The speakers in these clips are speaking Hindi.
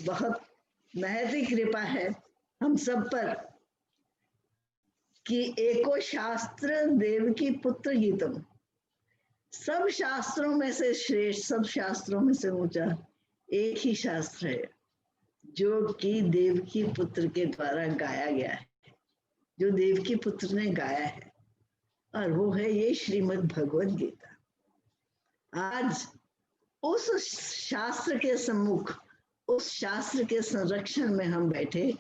बहुत महती कृपा है हम सब पर कि एको शास्त्र देवकी पुत्र गीतम, सब शास्त्रों में से श्रेष्ठ, सब शास्त्रों में से ऊंचा एक ही शास्त्र है जो कि देवकी पुत्र के द्वारा गाया गया है, जो देवकी पुत्र ने गाया है, और वो है ये श्रीमद् भगवद गीता। आज उस शास्त्र के सम्मुख, उस शास्त्र के संरक्षण में हम बैठे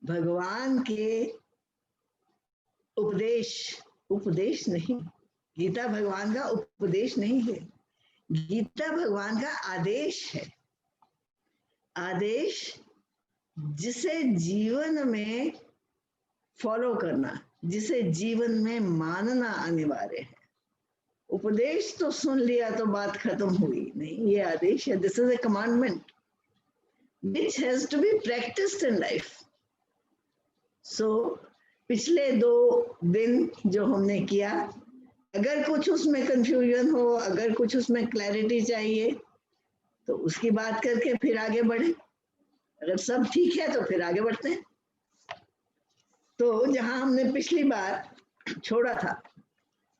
भगवान के उपदेश नहीं, गीता भगवान का उपदेश नहीं है, गीता भगवान का आदेश है। आदेश जिसे जीवन में फॉलो करना, जिसे जीवन में मानना अनिवार्य है। उपदेश तो सुन लिया तो बात खत्म हुई नहीं, ये आदेश है। This is a commandment which has to be practiced in life. So पिछले 2 दिन जो हमने किया, अगर कुछ उसमें कंफ्यूजन हो, अगर कुछ उसमें क्लैरिटी चाहिए तो उसकी बात करके फिर आगे बढ़े। अगर सब ठीक है तो फिर आगे बढ़ते हैं। तो जहां हमने पिछली बार छोड़ा था,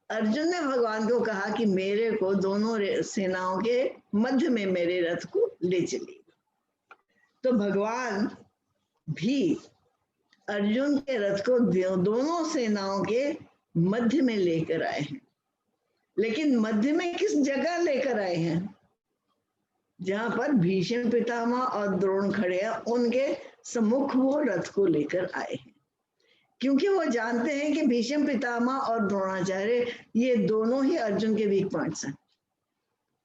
अर्जुन ने भगवान को कहा कि मेरे को दोनों सेनाओं के मध्य में मेरे रथ को ले चलिए। तो भगवान भी अर्जुन के रथ को दोनों सेनाओं के मध्य में लेकर आए हैं, लेकिन मध्य में किस जगह लेकर आए हैं? जहां पर भीष्म पितामह और द्रोण खड़े हैं, उनके सम्मुख वो रथ को लेकर आए हैं, क्योंकि वो जानते हैं कि भीष्म पितामह और द्रोणाचार्य ये दोनों ही अर्जुन के वीक पॉइंट्स हैं।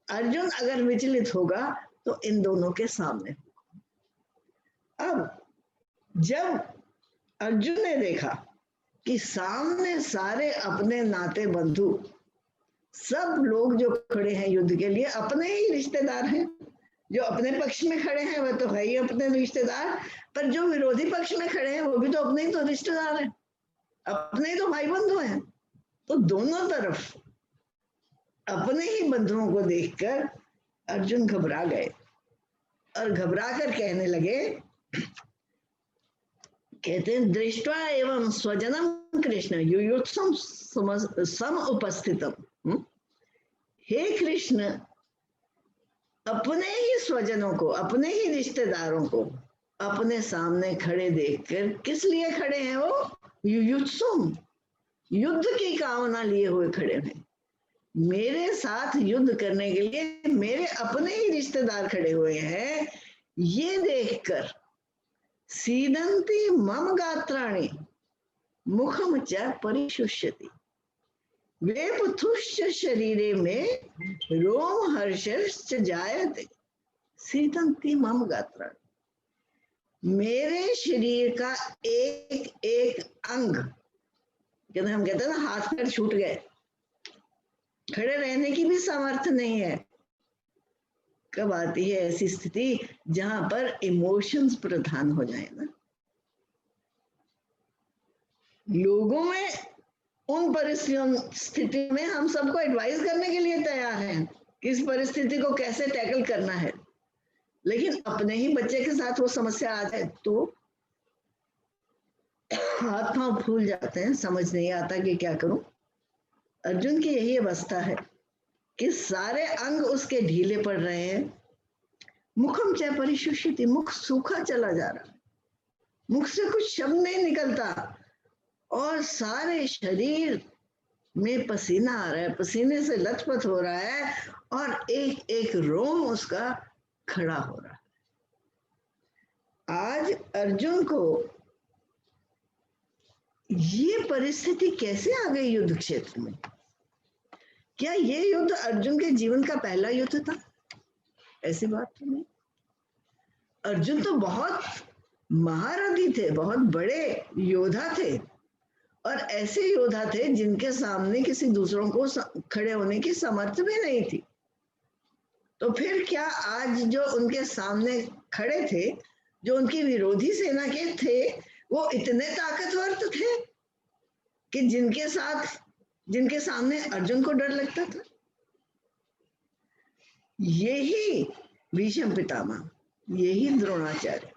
अर्जुन अगर विचलित होगा तो इन दोनों के सामने। अब जब अर्जुन ने देखा कि सामने सारे अपने नाते बंधु, सब लोग जो खड़े हैं युद्ध के लिए अपने ही रिश्तेदार हैं, जो अपने पक्ष में खड़े हैं वह तो है ही अपने रिश्तेदार, पर जो विरोधी पक्ष में खड़े हैं वो भी तो अपने ही तो रिश्तेदार हैं, अपने ही तो भाई बंधु हैं। तो दोनों तरफ अपने ही बंधुओं को देखकर अर्जुन घबरा गए और घबरा कर कहने लगे, कहते हैं दृष्टवा एवं स्वजनम कृष्ण युयुत्सम सम उपस्थितम। हे कृष्ण, अपने ही स्वजनों को, अपने ही रिश्तेदारों को अपने सामने खड़े देखकर किस लिए खड़े हैं? वो युयुत्सुम, युद्ध की कामना लिए हुए खड़े हैं। मेरे साथ युद्ध करने के लिए मेरे अपने ही रिश्तेदार खड़े हुए हैं। ये देखकर सीदंती मम गात्राणि मुखम च परिशुष्यति वेपथुश्च शरीरे में रोम हर्षश्च जायते। सीदंती मम गात्राणि, मेरे शरीर का एक एक अंग, हम कहते हैं ना हाथ पैर छूट गए, खड़े रहने की भी सामर्थ्य नहीं है। कब आती है ऐसी स्थिति जहां पर इमोशंस प्रधान हो जाए ना? लोगों में उन परिस्थिति में हम सबको एडवाइस करने के लिए तैयार हैं कि इस परिस्थिति को कैसे टैकल करना है, लेकिन अपने ही बच्चे के साथ वो समस्या आ जाए तो हाथ पांव फूल जाते हैं, समझ नहीं आता कि क्या करूं। अर्जुन की यही अवस्था है कि सारे अंग उसके ढीले पड़ रहे हैं। मुखम च परिशुष्यति, मुख सूखा चला जा रहा है, मुख से कुछ शब्द नहीं निकलता और सारे शरीर में पसीना आ रहा है, पसीने से लथपथ हो रहा है और एक एक रोम उसका खड़ा हो रहा है। आज अर्जुन को ये परिस्थिति कैसे आ गई युद्ध क्षेत्र में? क्या ये युद्ध अर्जुन के जीवन का पहला युद्ध था? ऐसी बात तो नहीं। अर्जुन तो बहुत महारथी थे, बहुत बड़े योद्धा थे और ऐसे योद्धा थे जिनके सामने किसी दूसरों को खड़े होने की सामर्थ्य भी नहीं थी। तो फिर क्या आज जो उनके सामने खड़े थे, जो उनकी विरोधी सेना के थे, वो इतने ताकतवर तो थे कि जिनके सामने अर्जुन को डर लगता था? यही भीष्म पितामह, यही द्रोणाचार्य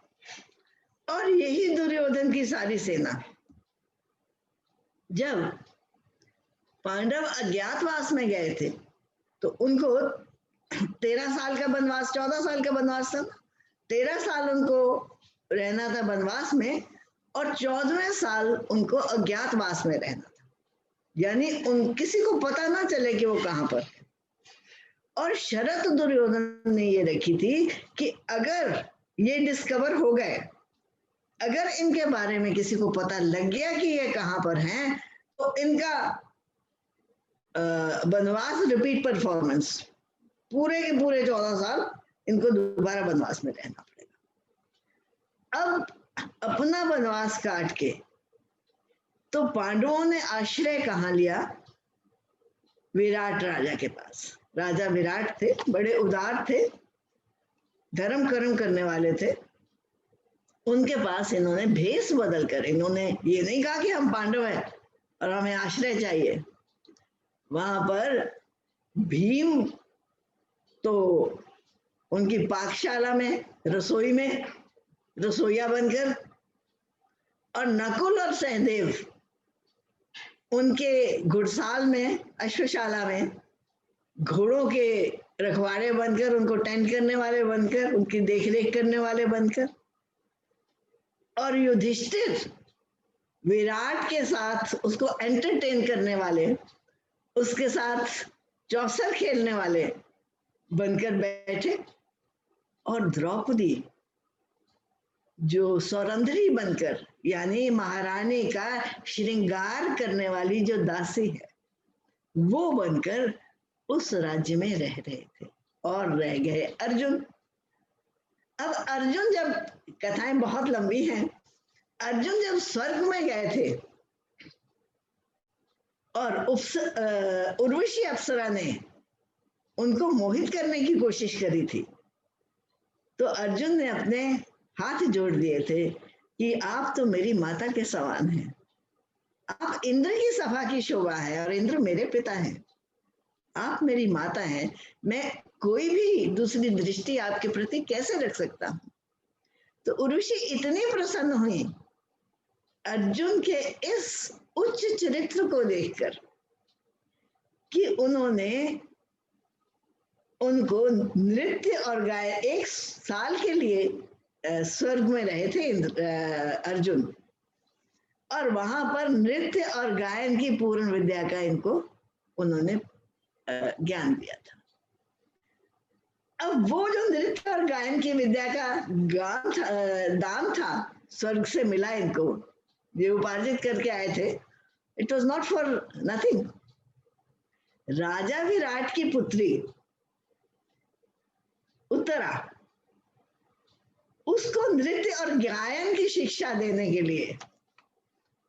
और यही दुर्योधन की सारी सेना। जब पांडव अज्ञातवास में गए थे तो उनको 13 साल का वनवास, 14 साल का वनवास था, 13 साल उनको रहना था वनवास में और 14वें साल उनको अज्ञातवास में रहना था, यानी उन किसी को पता ना चले कि वो कहां पर है। और शर्त दुर्योधन ने ये रखी थी कि अगर ये डिस्कवर हो गए, अगर इनके बारे में किसी को पता लग गया कि ये कहां पर हैं, तो इनका वनवास रिपीट परफॉर्मेंस, पूरे के पूरे 14 साल इनको दोबारा वनवास में रहना पड़ेगा। अब अपना वनवास काट के तो पांडवों ने आश्रय कहाँ लिया? विराट राजा के पास। राजा विराट थे, बड़े उदार थे, धर्म कर्म करने वाले थे। उनके पास इन्होंने भेष बदल कर, इन्होंने ये नहीं कहा कि हम पांडव हैं और हमें आश्रय चाहिए। वहां पर भीम तो उनकी पाकशाला में, रसोई में रसोईया बनकर, और नकुल और सहदेव उनके घुड़साल में, अश्वशाला में घोड़ों के रखवाड़े बनकर, उनको टेंट करने वाले बनकर, उनकी देखरेख करने वाले बनकर, और युधिष्ठिर विराट के साथ उसको एंटरटेन करने वाले, उसके साथ चौसर खेलने वाले बनकर बैठे। और द्रौपदी जो सौरंधरी बनकर, यानी महारानी का श्रृंगार करने वाली जो दासी है, वो बनकर उस राज्य में रह रहे थे। और रह गए अर्जुन। अब अर्जुन, जब, कथाएं बहुत लंबी हैं, अर्जुन जब स्वर्ग में गए थे और उर्वशी अप्सरा ने उनको मोहित करने की कोशिश करी थी, तो अर्जुन ने अपने हाथ जोड़ दिए थे कि आप तो मेरी माता के समान हैं, आप इंद्र की सभा की शोभा है और इंद्र मेरे पिता हैं, आप मेरी माता हैं, मैं कोई भी दूसरी दृष्टि आपके प्रति कैसे रख सकता हूं। तो उर्वशी इतनी प्रसन्न हुई अर्जुन के इस उच्च चरित्र को देखकर कि उन्होंने उनको नृत्य और गाय, 1 साल के लिए स्वर्ग में रहे थे अर्जुन, और वहां पर नृत्य और गायन की पूर्ण विद्या का इनको उन्होंने ज्ञान दिया था। अब वो जो नृत्य और गायन की विद्या का दान था, स्वर्ग से मिला इनको, ये उपार्जित करके आए थे, it was not for nothing. राजा विराट की पुत्री उत्तरा, उसको नृत्य और गायन की शिक्षा देने के लिए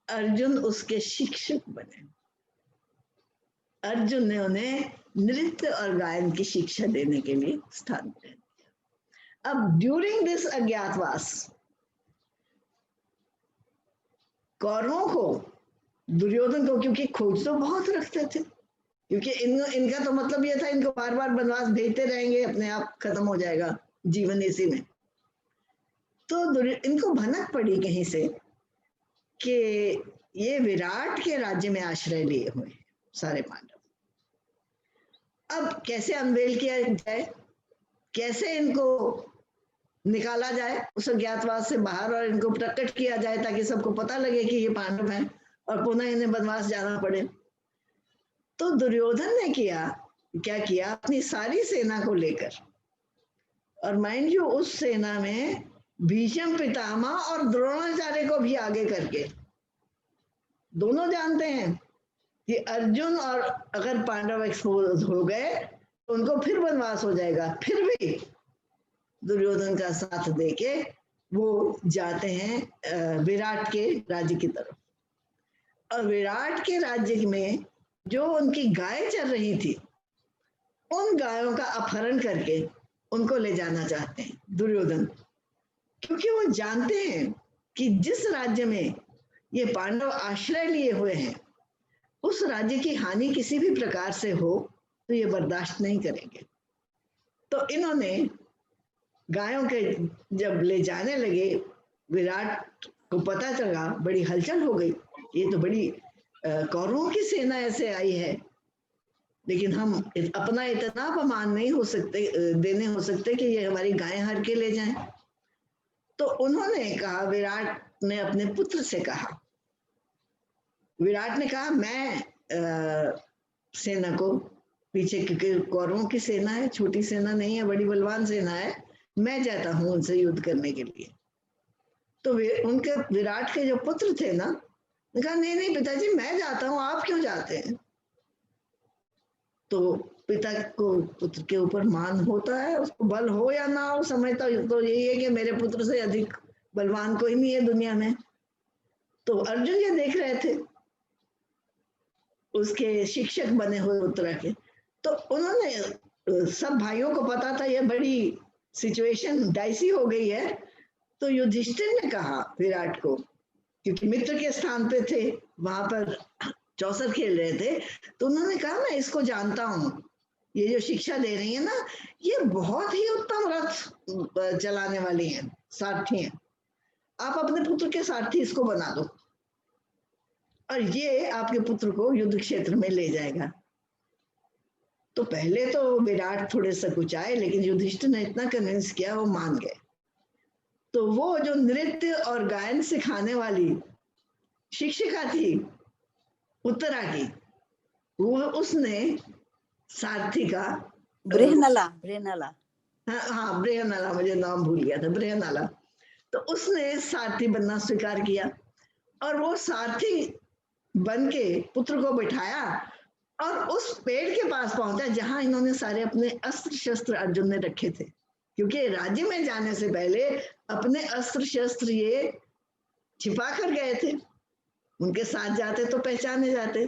अर्जुन उसके शिक्षक बने। अर्जुन ने उन्हें नृत्य और गायन की शिक्षा देने के लिए स्थान दिया। अब ड्यूरिंग दिस अज्ञातवास, कौरवों को, दुर्योधन को, क्योंकि खोज तो बहुत रखते थे, क्योंकि इनका तो मतलब ये था इनको बार बार वनवास भेजते रहेंगे, अपने आप खत्म हो जाएगा जीवन इसी में। तो इनको भनक पड़ी कहीं से कि ये विराट के राज्य में आश्रय लिए हुए हैं सारे पांडव। अब कैसे अनवेल किया जाए, कैसे इनको निकाला जाए उस अज्ञातवास से बाहर और इनको प्रकट किया जाए ताकि सबको पता लगे कि ये पांडव हैं और पुनः इन्हें वनवास जाना पड़े। तो दुर्योधन ने क्या किया, अपनी सारी सेना को लेकर, और माइंड यू उस सेना में भीष्म पितामह और द्रोणाचार्य को भी आगे करके, दोनों जानते हैं कि अर्जुन और अगर पांडव एक्सपोज हो गए तो उनको फिर वनवास हो जाएगा, फिर भी दुर्योधन का साथ देके वो जाते हैं विराट के राज्य की तरफ। और विराट के राज्य में जो उनकी गाय चल रही थी, उन गायों का अपहरण करके उनको ले जाना चाहते हैं दुर्योधन, क्योंकि वो जानते हैं कि जिस राज्य में ये पांडव आश्रय लिए हुए हैं, उस राज्य की हानि किसी भी प्रकार से हो तो ये बर्दाश्त नहीं करेंगे। तो इन्होंने गायों के जब ले जाने लगे, विराट को पता चला, बड़ी हलचल हो गई। ये तो बड़ी कौरवों की सेना ऐसे आई है, लेकिन हम अपना इतना अपमान नहीं हो सकते, देने हो सकते कि ये हमारी गायें हर के ले जाएं। तो उन्होंने कहा, विराट ने अपने पुत्र से कहा, विराट ने कहा मैं सेना को पीछे, क्योंकि कौरवों की सेना है, छोटी सेना नहीं है, बड़ी बलवान सेना है, मैं जाता हूं उनसे युद्ध करने के लिए। तो उनके विराट के जो पुत्र थे ना, कहा नहीं नहीं पिताजी मैं जाता हूं, आप क्यों जाते हैं। तो पिता को पुत्र के ऊपर मान होता है, उसको बल हो या ना हो, समझता तो यही है कि मेरे पुत्र से अधिक बलवान कोई नहीं है दुनिया में। तो अर्जुन ये देख रहे थे, उसके शिक्षक बने हुए उत्तरा के। तो उन्होंने, सब भाइयों को पता था ये बड़ी सिचुएशन डाइसी हो गई है। तो युधिष्ठिर ने कहा विराट को, क्योंकि मित्र के स्थान पे थे, वहां पर चौसर खेल रहे थे, तो उन्होंने कहा मैं इसको जानता हूं, ये जो शिक्षा दे रही है ना, ये बहुत ही उत्तम रथ चलाने वाली हैं, सारथी हैं, आप अपने पुत्र के सारथी इसको बना दो और ये आपके पुत्र को युद्ध क्षेत्र में ले जाएगा। तो पहले तो विराट थोड़े सकुचाए, लेकिन युधिष्ठिर ने इतना कन्विंस किया, वो मान गए। तो वो जो नृत्य और गायन सिखाने वाली शिक्षिका थी उत्तरा की, वो उसने सारथी का, बृहनला, बृहनला, हाँ बृहनला, मुझे नाम भूल गया था, बृहनला। तो उसने सारथी बनना स्वीकार किया और वो सारथी बन के पुत्र को बिठाया और उस पेड़ के पास पहुंचा जहां इन्होंने सारे अपने अस्त्र शस्त्र अर्जुन ने रखे थे, क्योंकि राज्य में जाने से पहले अपने अस्त्र शस्त्र ये छिपा कर गए थे, उनके साथ जाते तो पहचाने जाते।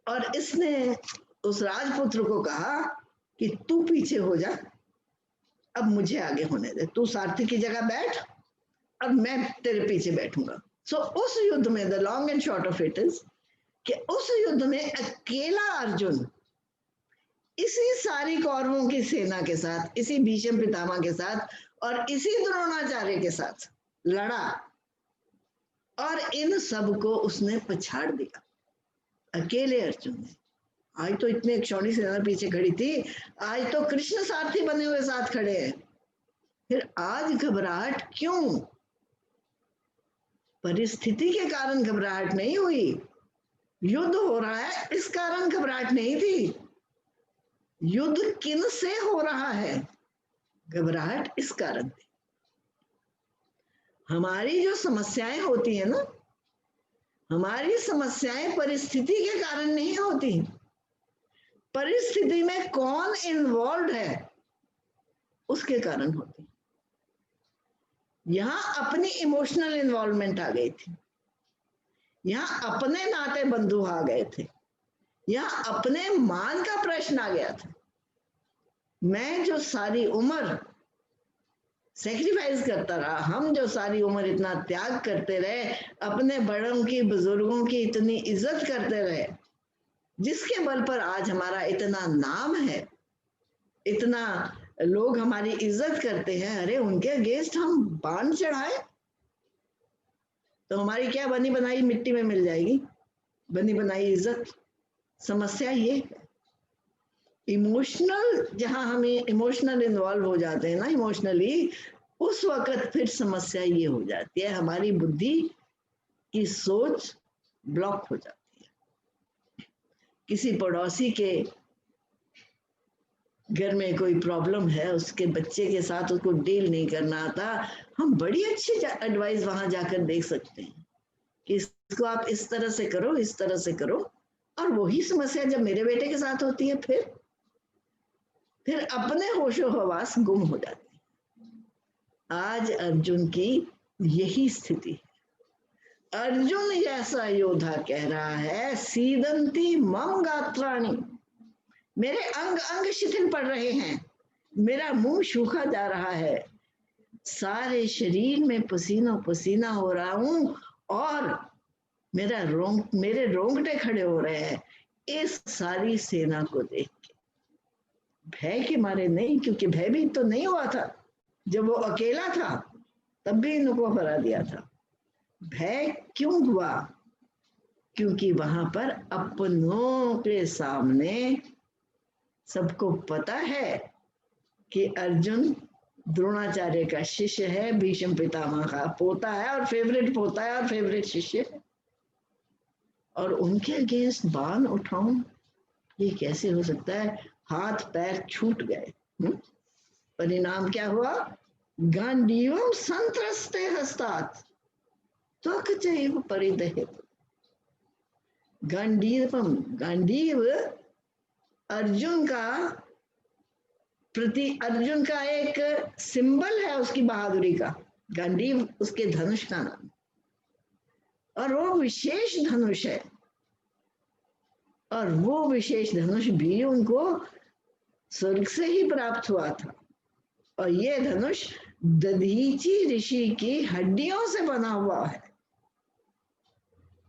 और इसने उस राजपुत्र को कहा कि तू पीछे हो जा, अब मुझे आगे होने दे, तू सारथी की जगह बैठ, अब मैं तेरे पीछे बैठूंगा। सो उस युद्ध में, the long and short of it is कि उस युद्ध में अकेला अर्जुन इसी सारी कौरवों की सेना के साथ, इसी भीष्म पितामह के साथ और इसी द्रोणाचार्य के साथ लड़ा और इन सबको उसने पछाड़ दिया, अकेले अर्जुन ने। आज तो इतने क्षौणी सेना पीछे खड़ी थी, आज तो कृष्ण सारथी बने हुए साथ खड़े हैं। फिर आज घबराहट क्यों? परिस्थिति के कारण घबराहट नहीं हुई, युद्ध हो रहा है इस कारण घबराहट नहीं थी। युद्ध किन से हो रहा है, घबराहट इस कारण थी। हमारी जो समस्याएं होती है ना, हमारी समस्याएं परिस्थिति के कारण नहीं होती, परिस्थिति में कौन इन्वॉल्व है उसके कारण होती। यहां अपनी इमोशनल इन्वॉल्वमेंट आ गई थी, यहाँ अपने नाते बंधु आ गए थे, यहाँ अपने मान का प्रश्न आ गया था। मैं जो सारी उम्र सेक्रीफाइस करता रहा, हम जो सारी उम्र इतना त्याग करते रहे, अपने बड़ों की, बुजुर्गों की इतनी इज्जत करते रहे, जिसके बल पर आज हमारा इतना नाम है, इतना लोग हमारी इज्जत करते हैं, अरे उनके अगेंस्ट हम बाण चढ़ाए तो हमारी क्या बनी बनाई मिट्टी में मिल जाएगी, बनी बनाई इज्जत। समस्या ये है, इमोशनल, जहां हमें इमोशनल इन्वॉल्व हो जाते हैं ना, इमोशनली, उस वक्त फिर समस्या ये हो जाती है, हमारी बुद्धि की सोच ब्लॉक हो जाती है। किसी पड़ोसी के घर में कोई प्रॉब्लम है, उसके बच्चे के साथ उसको डील नहीं करना आता, हम बड़ी अच्छी एडवाइस वहां जाकर देख सकते हैं कि इसको आप इस तरह से करो, इस तरह से करो, और वही समस्या जब मेरे बेटे के साथ होती है, फिर अपने होशो हवास गुम हो जाते हैं। आज अर्जुन की यही स्थिति है। अर्जुन जैसा योद्धा कह रहा है, सीदंती मम गात्राणि, मेरे अंग अंग शिथिल पड़ रहे हैं, मेरा मुंह सूखा जा रहा है, सारे शरीर में पसीना पसीना हो रहा हूं और मेरे रोंगटे खड़े हो रहे हैं इस सारी सेना को देख के। भय के मारे नहीं, क्योंकि भयभीत तो नहीं हुआ था, जब वो अकेला था तब भी इनको हरा दिया था। भय क्यों हुआ? क्योंकि वहां पर अपनों के सामने सबको पता है कि अर्जुन द्रोणाचार्य का शिष्य है, भीष्म पितामह का पोता है और फेवरेट पोता है और फेवरेट शिष्य है, और उनके अगेंस्ट बाण उठाऊं, ये कैसे हो सकता है? हाथ पैर छूट गए। परिणाम क्या हुआ? गांडीवम संत्रस्ते हस्तात् त्वक चैव परिदह्यते। गांडीवम, गांडीव अर्जुन का अर्जुन का एक सिंबल है उसकी बहादुरी का। गांडीव उसके धनुष का नाम, और वो विशेष धनुष है, और वो विशेष धनुष भी उनको स्वर्ग से ही प्राप्त हुआ था। और ये धनुष दधीची ऋषि की हड्डियों से बना हुआ है।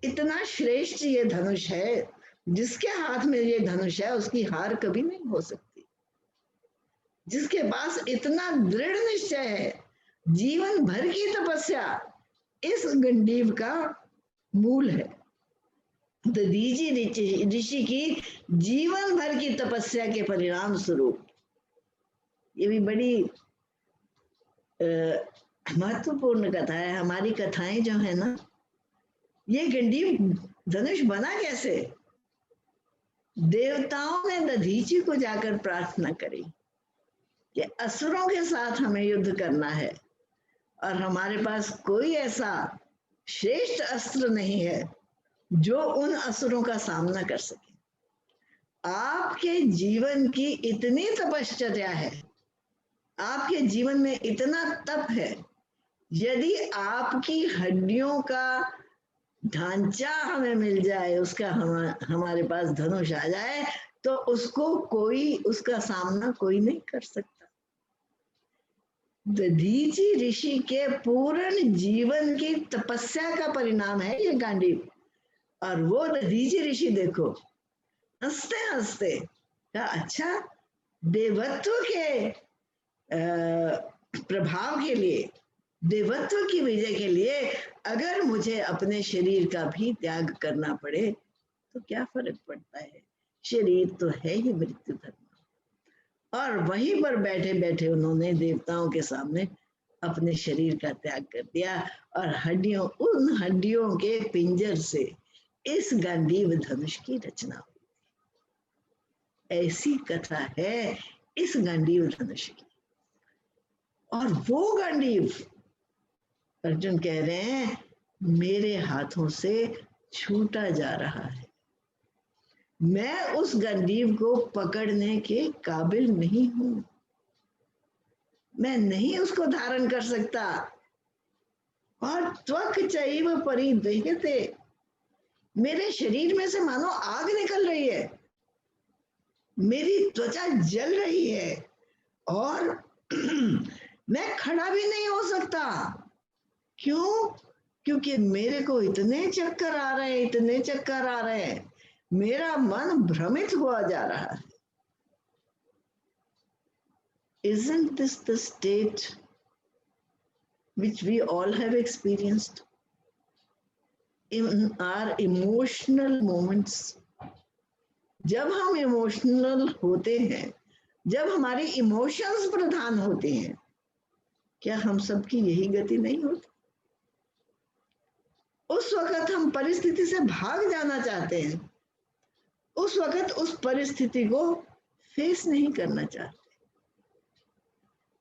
इतना श्रेष्ठ ये धनुष है, जिसके हाथ में ये धनुष है उसकी हार कभी नहीं हो सकती। जिसके पास इतना दृढ़ निश्चय है, जीवन भर की तपस्या इस गंडीव का मूल है। दधीची ऋषि की जीवन भर की तपस्या के परिणाम स्वरूप, ये भी बड़ी महत्वपूर्ण कथा है। हमारी कथाएं जो है ना, ये गंडीव धनुष बना कैसे? देवताओं ने दधीची को जाकर प्रार्थना करी कि असुरों के साथ हमें युद्ध करना है, और हमारे पास कोई ऐसा श्रेष्ठ अस्त्र नहीं है जो उन असुरों का सामना कर सके। आपके जीवन की इतनी तपश्चर्या है, आपके जीवन में इतना तप है, यदि आपकी हड्डियों का ढांचा हमें मिल जाए, उसका हमारे पास धनुष आ जाए, तो उसको कोई, उसका सामना कोई नहीं कर सकता। दधीची ऋषि के पूर्ण जीवन की तपस्या का परिणाम है ये गांडीव। और वो दधीची ऋषि देखो हंसते हंसते कहा, अच्छा, देवत्व के प्रभाव के लिए, देवत्व की विजय के लिए अगर मुझे अपने शरीर का भी त्याग करना पड़े तो क्या फर्क पड़ता है, शरीर तो है ही मृत्यु धर्म। और वहीं पर बैठे बैठे उन्होंने देवताओं के सामने अपने शरीर का त्याग कर दिया, और हड्डियों, उन हड्डियों के पिंजर से इस गांडीव धनुष की रचना हुई। ऐसी कथा है इस गांडीव धनुष की। और वो गांडीव, अर्जुन कह रहे हैं, मेरे हाथों से छूटा जा रहा है, मैं उस गांडीव को पकड़ने के काबिल नहीं हूं, मैं नहीं उसको धारण कर सकता। और त्वक चैव परिदह्यते, मेरे शरीर में से मानो आग निकल रही है, मेरी त्वचा जल रही है, और मैं खड़ा भी नहीं हो सकता। क्यों? क्योंकि मेरे को इतने चक्कर आ रहे हैं, इतने चक्कर आ रहे हैं, मेरा मन भ्रमित हुआ जा रहा है। Isn't this the state which we all have experienced in our emotional moments? जब हम इमोशनल होते हैं, जब हमारे इमोशंस प्रधान होते हैं, क्या हम सबकी यही गति नहीं होती? उस वक्त हम परिस्थिति से भाग जाना चाहते हैं, उस वक्त उस परिस्थिति को फेस नहीं करना चाहते,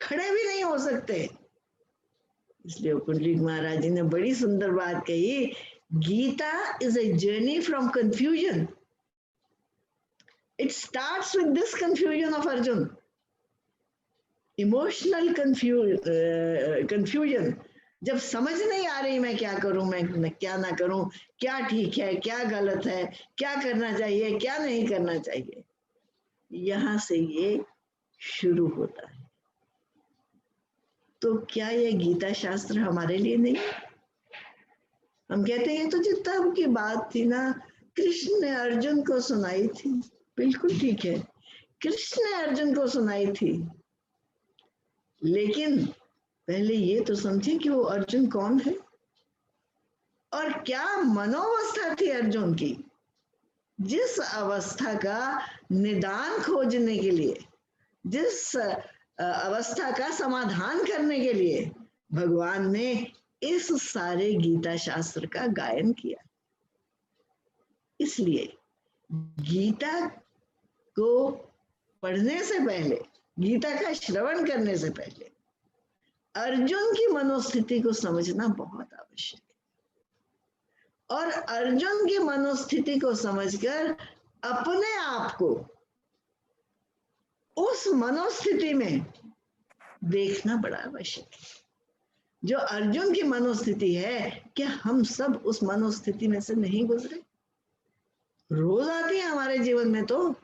खड़े भी नहीं हो सकते। इसलिए पुंडरीक महाराज जी ने बड़ी सुंदर बात कही, Gita is a journey from confusion. It starts with this confusion of Arjun, emotional confusion. जब समझ नहीं आ रही मैं क्या करूं, मैं क्या ना करूं, क्या ठीक है, क्या गलत है, क्या करना चाहिए, क्या नहीं करना चाहिए, यहां से ये शुरू होता है। तो क्या ये गीता शास्त्र हमारे लिए नहीं? हम कहते हैं तो जितना की बात थी ना, कृष्ण ने अर्जुन को सुनाई थी, बिल्कुल ठीक है, कृष्ण ने अर्जुन को सुनाई थी, लेकिन पहले ये तो समझे कि वो अर्जुन कौन है और क्या मनोवस्था थी अर्जुन की, जिस अवस्था का निदान खोजने के लिए, जिस अवस्था का समाधान करने के लिए भगवान ने इस सारे गीता शास्त्र का गायन किया। इसलिए गीता को पढ़ने से पहले, गीता का श्रवण करने से पहले अर्जुन की मनोस्थिति को समझना बहुत आवश्यक है। और अर्जुन की मनोस्थिति को समझकर अपने आप को उस मनोस्थिति में देखना बड़ा आवश्यक है। जो अर्जुन की मनोस्थिति है, क्या हम सब उस मनोस्थिति में से नहीं गुजरे? रोज आती है हमारे जीवन में। तो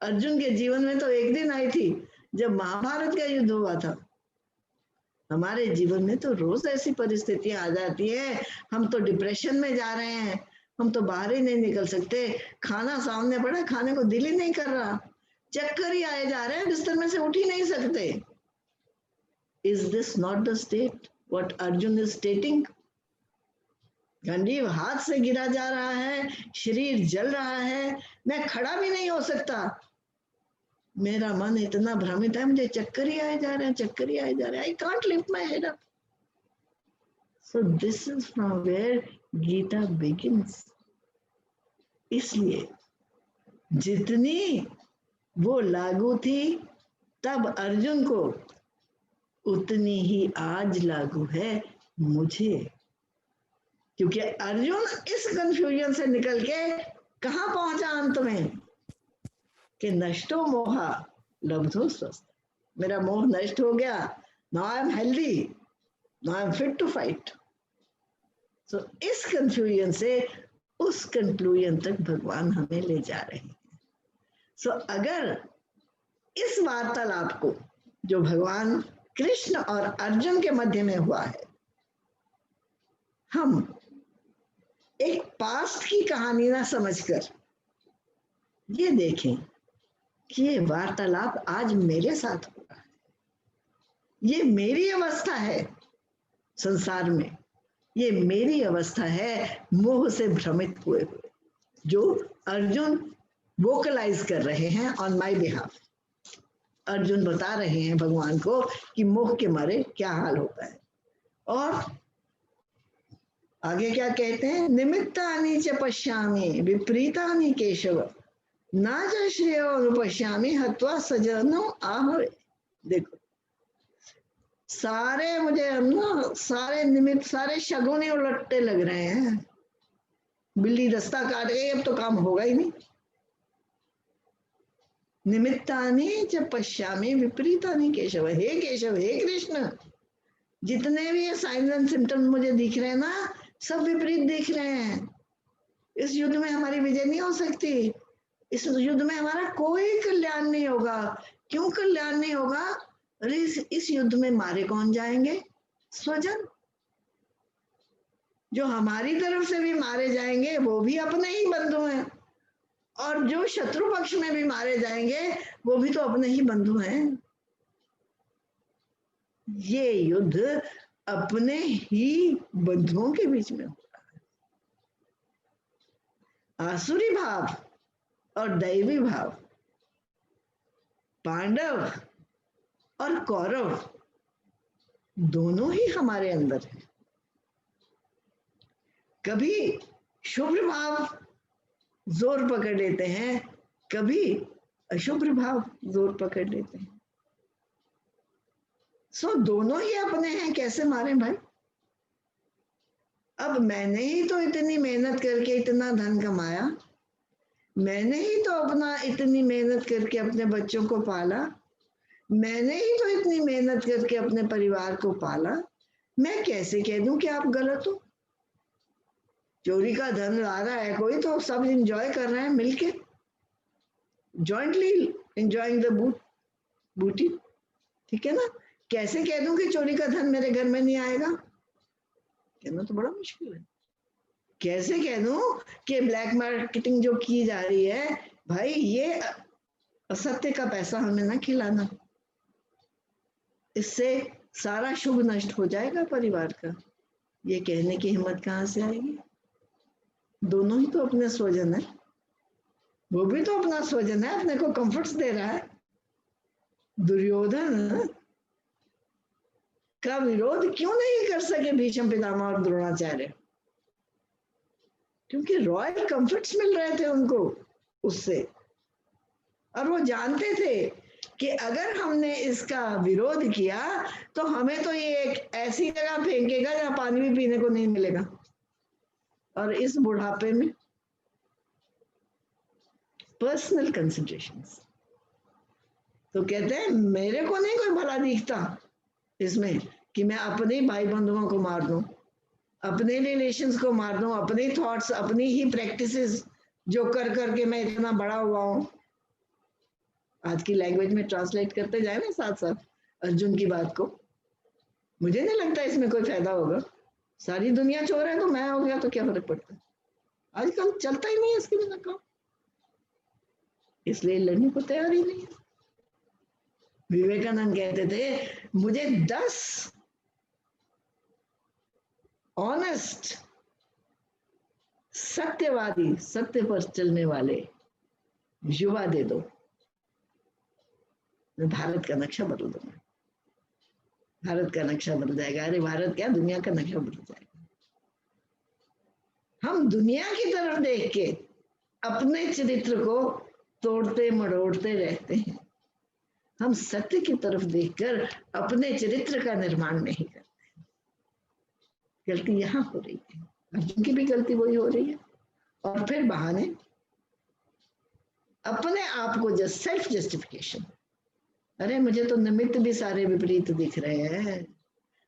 अर्जुन के जीवन में तो एक दिन आई थी जब महाभारत का युद्ध हुआ था। हमारे जीवन में तो रोज ऐसी परिस्थितियां आ जाती है, हम तो डिप्रेशन में जा रहे हैं, हम तो बाहर ही नहीं निकल सकते, खाना सामने पड़ा, खाने को दिल ही नहीं कर रहा, चक्कर ही आए जा रहे हैं, बिस्तर में से उठ ही नहीं सकते। Is this not the state what Arjun is stating? गंजीव हाथ से गिरा जा रहा है, शरीर जल रहा है, मैं खड़ा भी नहीं हो सकता, मेरा मन इतना भ्रमित है, मुझे चक्कर ही आए जा रहे हैं, चक्कर ही आए जा रहे हैं, I can't lift my head up. So this is from where Gita begins. इसलिए जितनी वो लागू थी तब अर्जुन को, उतनी ही आज लागू है मुझे। क्योंकि अर्जुन इस कंफ्यूजन से निकल के कहां पहुंचा अंत में कि नष्टो मोहा लब्धो स्वस्थ। मेरा मोह नष्ट हो गया, now I am healthy, now I am fit to fight. So इस कंफ्यूजन से उस कंक्लूजन तक भगवान हमें ले जा रहे हैं। सो अगर इस वार्तालाप को जो भगवान कृष्ण और अर्जुन के मध्य में हुआ है, हम एक पास्ट की कहानी ना समझकर ये देखें कि ये वार्तालाप आज मेरे साथ हो रहा है, ये मेरी अवस्था है संसार में, ये मेरी अवस्था है मोह से भ्रमित हुए हुए, जो अर्जुन वोकलाइज कर रहे हैं ऑन माय बिहाफ। अर्जुन बता रहे हैं भगवान को कि मोह के मारे क्या हाल होता है। और आगे क्या कहते हैं? निमित्तानि च पश्यामि विपरीतानि केशव ना च श्रेयो अनुपश्यामि हत्वा सजनो आहवे। देखो, सारे मुझे ना सारे निमित्त, सारे शगुनी उलटते लग रहे हैं। बिल्ली रास्ता काट गई, अब तो काम होगा ही नहीं। निमित्तानि च पश्यामि विपरीतानि केशव। हे केशव, हे कृष्ण, जितने भी ये साइंस एंड सिम्टम्स मुझे दिख रहे हैं ना, सब विपरीत दिख रहे हैं। इस युद्ध में हमारी विजय नहीं हो सकती, इस युद्ध में हमारा कोई कल्याण नहीं होगा। क्यों कल्याण नहीं होगा? अरे इस युद्ध में मारे कौन जाएंगे? स्वजन। जो हमारी तरफ से भी मारे जाएंगे वो भी अपने ही बंधु हैं, और जो शत्रु पक्ष में भी मारे जाएंगे वो भी तो अपने ही बंधु हैं। ये युद्ध अपने ही बंधुओं के बीच में हो रहा है। आसुरी भाव और दैवी भाव, पांडव और कौरव दोनों ही हमारे अंदर है। कभी शुभ भाव जोर पकड़ लेते हैं, कभी अशुभ भाव जोर पकड़ लेते हैं। सो दोनों ही अपने हैं, कैसे मारे भाई? अब मैंने ही तो इतनी मेहनत करके इतना धन कमाया, मैंने ही तो अपना इतनी मेहनत करके अपने बच्चों को पाला, मैंने ही तो इतनी मेहनत करके अपने परिवार को पाला, मैं कैसे कह दूं कि आप गलत हो? चोरी का धन ला रहा है कोई, तो सब एंजॉय कर रहे हैं मिलके, जॉइंटली एंजॉइंग द बूटी, ठीक है ना? कैसे कह दूं कि चोरी का धन मेरे घर में नहीं आएगा? कहना तो बड़ा मुश्किल है। कैसे कह दूं कि ब्लैक मार्केटिंग जो की जा रही है, भाई ये असत्य का पैसा हमें ना खिलाना, इससे सारा शुभ नष्ट हो जाएगा परिवार का। ये कहने की हिम्मत कहाँ से आएगी? दोनों ही तो अपने स्वजन है, वो भी तो अपना स्वजन है, अपने को कंफर्ट्स दे रहा है। दुर्योधन का विरोध क्यों नहीं कर सके भीष्म पितामह और द्रोणाचार्य? क्योंकि रॉयल कंफर्ट्स मिल रहे थे उनको उससे, और वो जानते थे कि अगर हमने इसका विरोध किया तो हमें तो ये एक ऐसी जगह फेंकेगा जहां पानी भी पीने को नहीं मिलेगा, और इस बुढ़ापे में। Personal considerations. तो कहते हैं मेरे को नहीं कोई भला दिखता इसमें कि मैं अपने भाई बंधुओं को मार दूं, अपने रिलेशंस को मार दूं, अपने थॉट्स, अपनी ही प्रैक्टिसेस जो कर करके मैं इतना बड़ा हुआ हूं। आज की लैंग्वेज में ट्रांसलेट करते जाए ना साथ साथ अर्जुन की बात को, मुझे नहीं लगता इसमें कोई फायदा होगा। सारी दुनिया चोर है तो मैं हो गया तो क्या फर्क पड़ता है? आजकल चलता ही नहीं है इसके बिना काम, इसलिए लड़ने को तैयार ही नहीं है। विवेकानंद कहते थे मुझे 10 ऑनेस्ट, सत्यवादी, सत्य पर चलने वाले युवा दे दो, मैं भारत का नक्शा बदल दूंगा। भारत का नक्शा बदल जाएगा। अरे भारत क्या, दुनिया का नक्शा बदल जाएगा। हम दुनिया की तरफ देख के अपने चरित्र को तोड़ते मरोड़ते रहते हैं, हम सत्य की तरफ देखकर अपने चरित्र का निर्माण नहीं करते। गलती यहां हो रही है, अर्जुन की भी गलती वही हो रही है। और फिर बहाने, अपने आप को जस्ट सेल्फ जस्टिफिकेशन। अरे मुझे तो निमित्त भी सारे विपरीत दिख रहे हैं,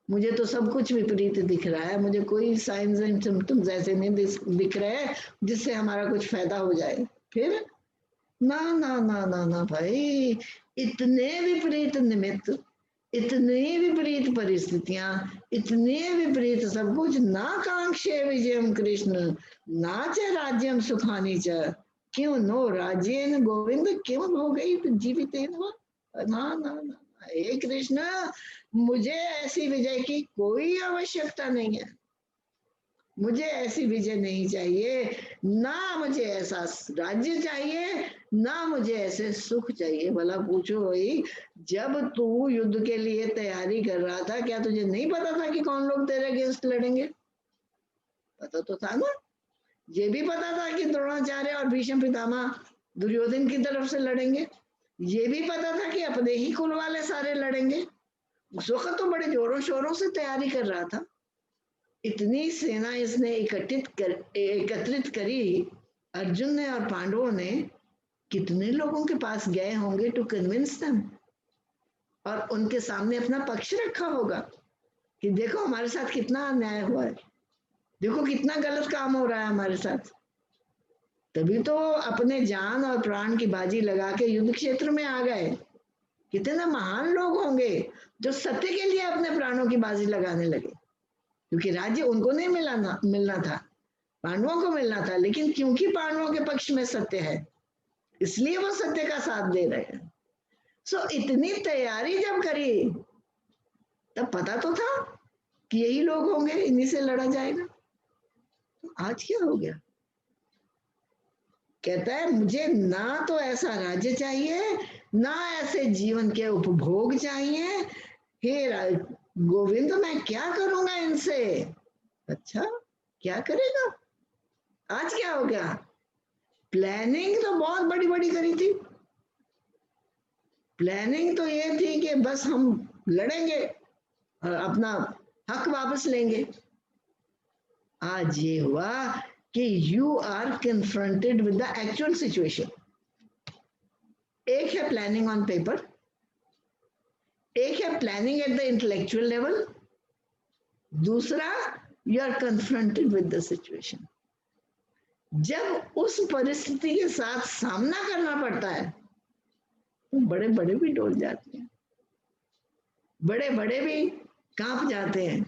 मुझे तो सब कुछ विपरीत दिख रहा है, मुझे कोई साइंस एंड सिम्टम्स ऐसे नहीं दिख रहे हैं जिससे हमारा कुछ फायदा हो जाए। फिर ना ना ना ना ना भाई, इतने विपरीत निमित्त, इतनी विपरीत परिस्थितियां, इतने विपरीत सब कुछ। ना कांक्षे विजयम कृष्ण नाच राज्यम सुखानी च, क्यों नो राज्येन गोविंद क्यों हो गई जीवित ना ना ना। हे कृष्ण, मुझे ऐसी विजय की कोई आवश्यकता नहीं है, मुझे ऐसी विजय नहीं चाहिए, ना मुझे ऐसा राज्य चाहिए, ना मुझे ऐसे सुख चाहिए। भला पूछो भाई, जब तू युद्ध के लिए तैयारी कर रहा था, क्या तुझे नहीं पता था कि कौन लोग तेरे अगेंस्ट लड़ेंगे? पता तो था ना। ये भी पता था कि द्रोणाचार्य और भीष्म पितामह दुर्योधन की तरफ से लड़ेंगे, ये भी पता था कि अपने ही कुल वाले सारे लड़ेंगे। उस वक्त तो बड़े जोरों शोरों से तैयारी कर रहा था। इतनी सेना इसने एकत्रित करी, अर्जुन ने और पांडवों ने। कितने लोगों के पास गए होंगे टू कन्विंस देम, और उनके सामने अपना पक्ष रखा होगा कि देखो हमारे साथ कितना अन्याय हुआ है, देखो कितना गलत काम हो रहा है हमारे साथ। तभी तो अपने जान और प्राण की बाजी लगा के युद्ध क्षेत्र में आ गए। कितने महान लोग होंगे जो सत्य के लिए अपने प्राणों की बाजी लगाने लगे, क्योंकि राज्य उनको नहीं मिलना था, पांडवों को मिलना था। लेकिन क्योंकि पांडवों के पक्ष में सत्य है, इसलिए वो सत्य का साथ दे रहे हैं। सो इतनी तैयारी जब करी, तब पता तो था कि यही लोग होंगे, इन्हीं से लड़ा जाएगा। तो आज क्या हो गया? कहता है मुझे ना तो ऐसा राज्य चाहिए, ना ऐसे जीवन के उपभोग चाहिए। हे गोविंद, मैं क्या करूंगा इनसे? अच्छा, क्या करेगा? आज क्या हो गया? प्लानिंग तो बहुत बड़ी बड़ी करी थी। प्लानिंग तो ये थी कि बस हम लड़ेंगे और अपना हक वापस लेंगे। आज ये हुआ कि you are confronted with the actual situation. एक है प्लानिंग ऑन पेपर, एक है planning at the intellectual level, दूसरा you are confronted with the situation. जब उस परिस्थिति के साथ सामना करना पड़ता है तो बड़े बड़े भी डोल जाते हैं, बड़े बड़े भी कांप जाते हैं।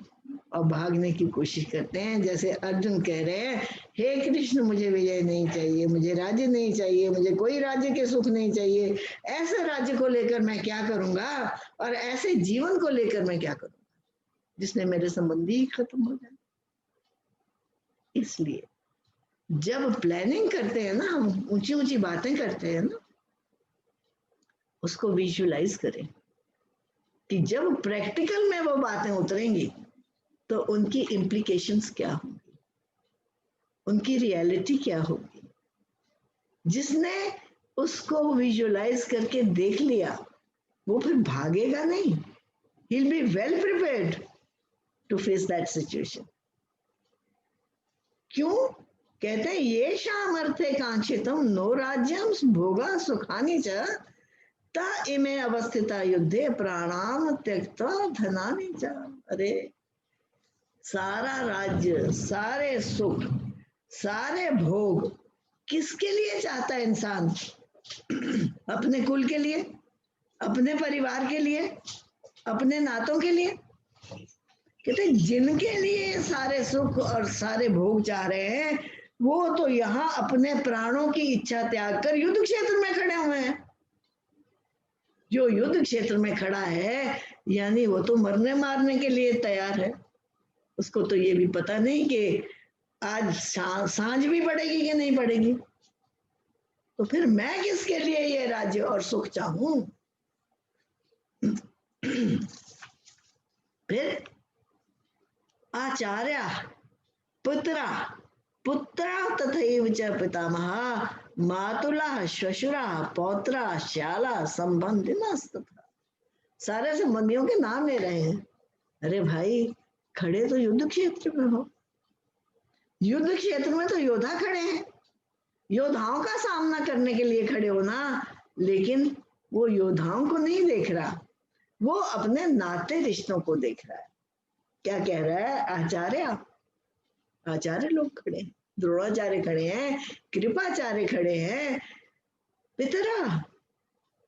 और भागने की कोशिश करते हैं। जैसे अर्जुन कह रहे हैं, हे कृष्ण मुझे विजय नहीं चाहिए, मुझे राज्य नहीं चाहिए, मुझे कोई राज्य के सुख नहीं चाहिए, ऐसे राज्य को लेकर मैं क्या करूंगा और ऐसे जीवन को लेकर मैं क्या करूंगा जिसने मेरे संबंधी ही खत्म हो जाए। इसलिए जब प्लानिंग करते हैं ना, हम ऊंची ऊंची बातें करते हैं ना, उसको विजुअलाइज करें कि जब प्रैक्टिकल में वो बातें उतरेंगी तो उनकी इम्प्लीकेशंस क्या होंगी, उनकी रियलिटी क्या होगी। जिसने उसको विजुअलाइज करके देख लिया वो फिर भागेगा नहीं, he'll be well prepared to face that situation. क्यों कहते हैं ये शाम अर्थे कांक्षितम नो राज्यम भोगा सुखानी च ता इमे अवस्थिता युद्धे प्राणाम त्यक्ता धनानि च। अरे सारा राज्य, सारे सुख, सारे भोग किसके लिए चाहता है इंसान? अपने कुल के लिए, अपने परिवार के लिए, अपने नातों के लिए। कहते जिनके लिए सारे सुख और सारे भोग चाह रहे हैं वो तो यहाँ अपने प्राणों की इच्छा त्याग कर युद्ध क्षेत्र में खड़े हुए हैं। जो युद्ध क्षेत्र में खड़ा है यानी वो तो मरने मारने के लिए तैयार है। उसको तो ये भी पता नहीं कि आज सांझ भी पड़ेगी कि नहीं पड़ेगी। तो फिर मैं किसके लिए ये राज्य और सुख चाहूं? फिर आचार्य पुत्रा पुत्रा तथैव च पितामह मातुला श्वशुरा पौत्रा श्याला संबंधिनस्तथा। सारे संबंधियों के नाम ले रहे हैं। अरे भाई खड़े तो युद्ध क्षेत्र में हो, युद्ध क्षेत्र में तो योद्धा खड़े हैं, योद्धाओं का सामना करने के लिए खड़े हो ना। लेकिन वो योद्धाओं को नहीं देख रहा, वो अपने नाते रिश्तों को देख रहा है। क्या कह रहा है? आचार्य, आचार्य लोग खड़े हैं, द्रोणाचार्य खड़े हैं, कृपाचार्य खड़े हैं, पितरा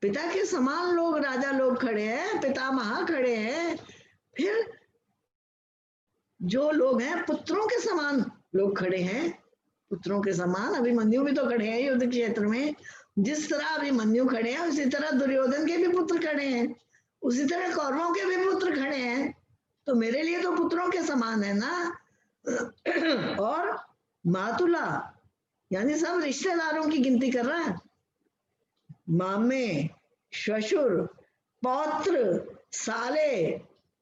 पिता के समान लोग, राजा लोग खड़े हैं, पितामह खड़े हैं, फिर जो लोग हैं पुत्रों के समान लोग खड़े हैं। पुत्रों के समान अभिमन्यु भी तो खड़े हैं युद्ध क्षेत्र में। जिस तरह अभिमन्यु खड़े हैं उसी तरह दुर्योधन के भी पुत्र खड़े हैं, उसी तरह कौरवों के भी पुत्र खड़े हैं। तो मेरे लिए तो पुत्रों के समान है ना। और मातुला यानी सब रिश्तेदारों की गिनती कर रहा है, मामे, श्वशुर, पौत्र, साले,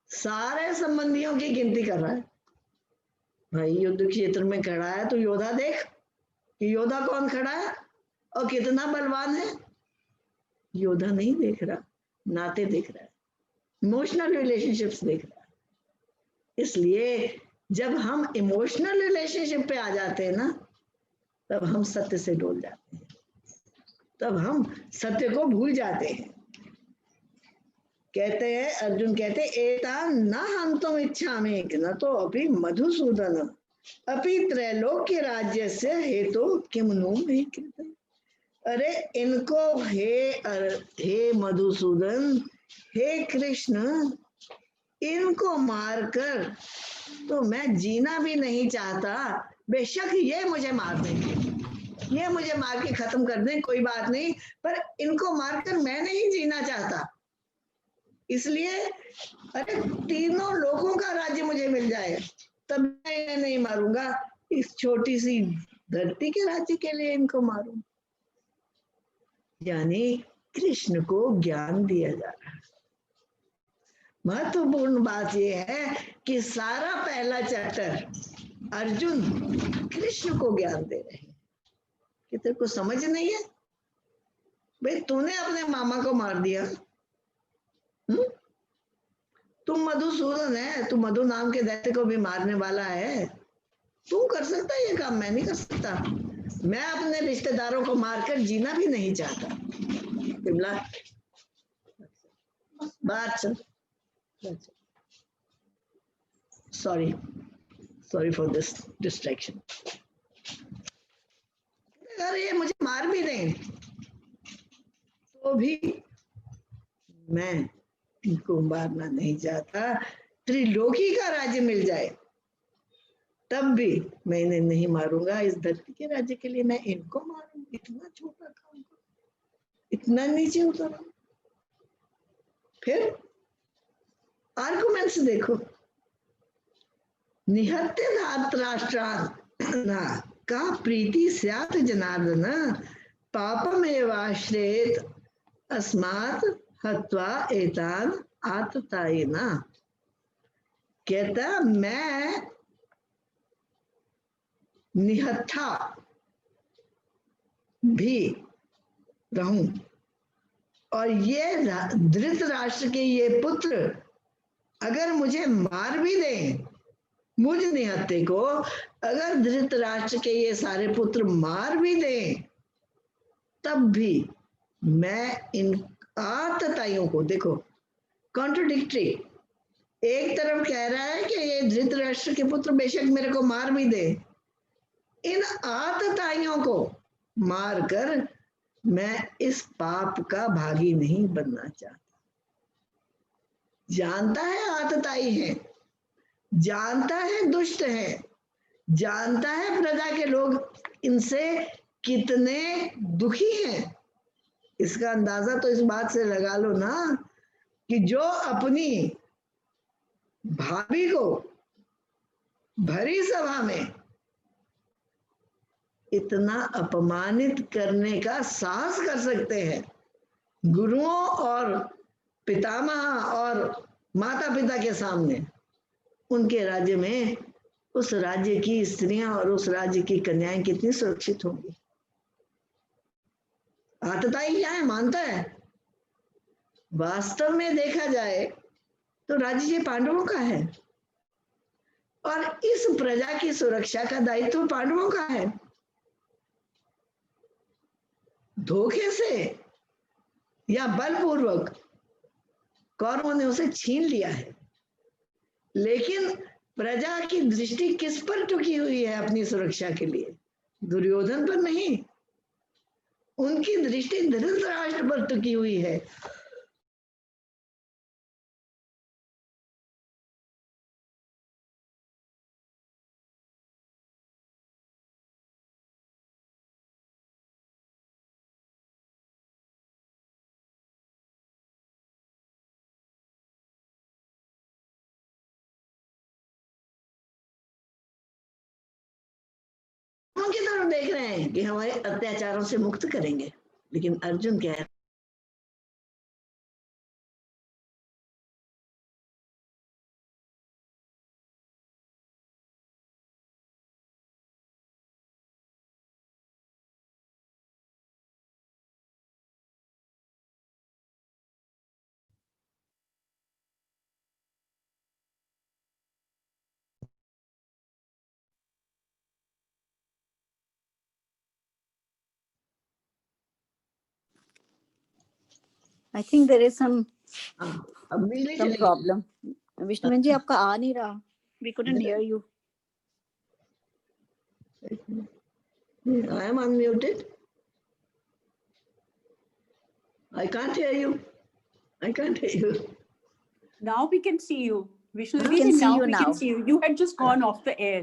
सारे संबंधियों की गिनती कर रहा है। भाई युद्ध क्षेत्र में खड़ा है तो योद्धा देख कि योद्धा कौन खड़ा है और कितना बलवान है। योद्धा नहीं देख रहा, नाते देख रहा है, इमोशनल रिलेशनशिप्स देख रहा है। इसलिए जब हम इमोशनल रिलेशनशिप पे आ जाते हैं ना तब हम सत्य से डोल जाते हैं, तब हम सत्य को भूल जाते हैं। कहते हैं अर्जुन कहते एता न हम तुम इच्छा में न तो अपि मधुसूदन अपि त्रैलोक्य राज्य से हेतु किम नु नहीं कहते। अरे इनको हे मधुसूदन, हे कृष्ण, इनको मारकर तो मैं जीना भी नहीं चाहता। बेशक ये मुझे मार देंगे, ये मुझे मार के खत्म कर दें, कोई बात नहीं, पर इनको मारकर मैं नहीं जीना चाहता। इसलिए अरे तीनों लोगों का राज्य मुझे मिल जाए तब मैं इन्हें नहीं मारूंगा, इस छोटी सी धरती के राज्य के लिए इनको मारूं। यानी कृष्ण को ज्ञान दिया जा रहा है। महत्वपूर्ण बात यह है कि सारा पहला चैप्टर अर्जुन कृष्ण को ज्ञान दे रहे हैं कि तेरे को समझ नहीं है भाई, तूने अपने मामा को मार दिया, तुम मधुसूदन है, तू मधु नाम के दैत्य को भी मारने वाला है, तू कर सकता है ये काम, मैं नहीं कर सकता। मैं अपने रिश्तेदारों को मारकर जीना भी नहीं चाहता। बिमला बात चल, सॉरी फॉर दिस डिस्ट्रैक्शन। अगर ये मुझे मार भी दें तो भी मैं इनको मारना नहीं चाहता। त्रिलोकी का राज्य मिल जाए तब भी मैं इन्हें नहीं मारूंगा। इस धरती के राज्य के लिए मैं इनको मारूंगा? इतना छोटा काम करूं, इतना नीचे उतरूं? फिर आर्गुमेंट्स देखो। निहत्य धातराष्ट्रान् का प्रीति स्यात् जनार्दन पापमेवाश्रयेत अस्मात् हत्वा एतान् आततायिना। कहता मैं निहत्था भी रहूं और ये धृतराष्ट्र के ये पुत्र अगर मुझे मार भी दें, मुझ निहत्थे को अगर धृतराष्ट्र के ये सारे पुत्र मार भी दें, तब भी मैं इन आतताइयों को, देखो कॉन्ट्रोडिक्टरी, एक तरफ कह रहा है कि ये धृतराष्ट्र के पुत्र बेशक मेरे को मार भी दे, इन आतताइयों को मारकर मैं इस पाप का भागी नहीं बनना चाहता। जानता है आतताई है, जानता है दुष्ट है, जानता है प्रजा के लोग इनसे कितने दुखी हैं। इसका अंदाजा तो इस बात से लगा लो ना कि जो अपनी भाभी को भरी सभा में इतना अपमानित करने का साहस कर सकते हैं, गुरुओं और पितामह और माता पिता के सामने, उनके राज्य में उस राज्य की स्त्रियां और उस राज्य की कन्याएं कितनी सुरक्षित होंगी? आतताई क्या है? मानता है। वास्तव में देखा जाए तो राज्य ये पांडवों का है और इस प्रजा की सुरक्षा का दायित्व पांडवों का है। धोखे से या बलपूर्वक कौरवों ने उसे छीन लिया है, लेकिन प्रजा की दृष्टि किस पर टिकी हुई है अपनी सुरक्षा के लिए? दुर्योधन पर नहीं, उनकी दृष्टि धृतराष्ट्र पर टिकी हुई है। की तरफ देख रहे हैं कि हमारे अत्याचारों से मुक्त करेंगे, लेकिन अर्जुन क्या है? I think there is some अब बिजली some चली problem. विष्णुबेन जी आपका आ नहीं रहा. We couldn't hear you. I am unmuted. I can't hear you. I can't hear you. Now we can see you. Vishnu We can see now you we now. can see you. You had just gone off the air.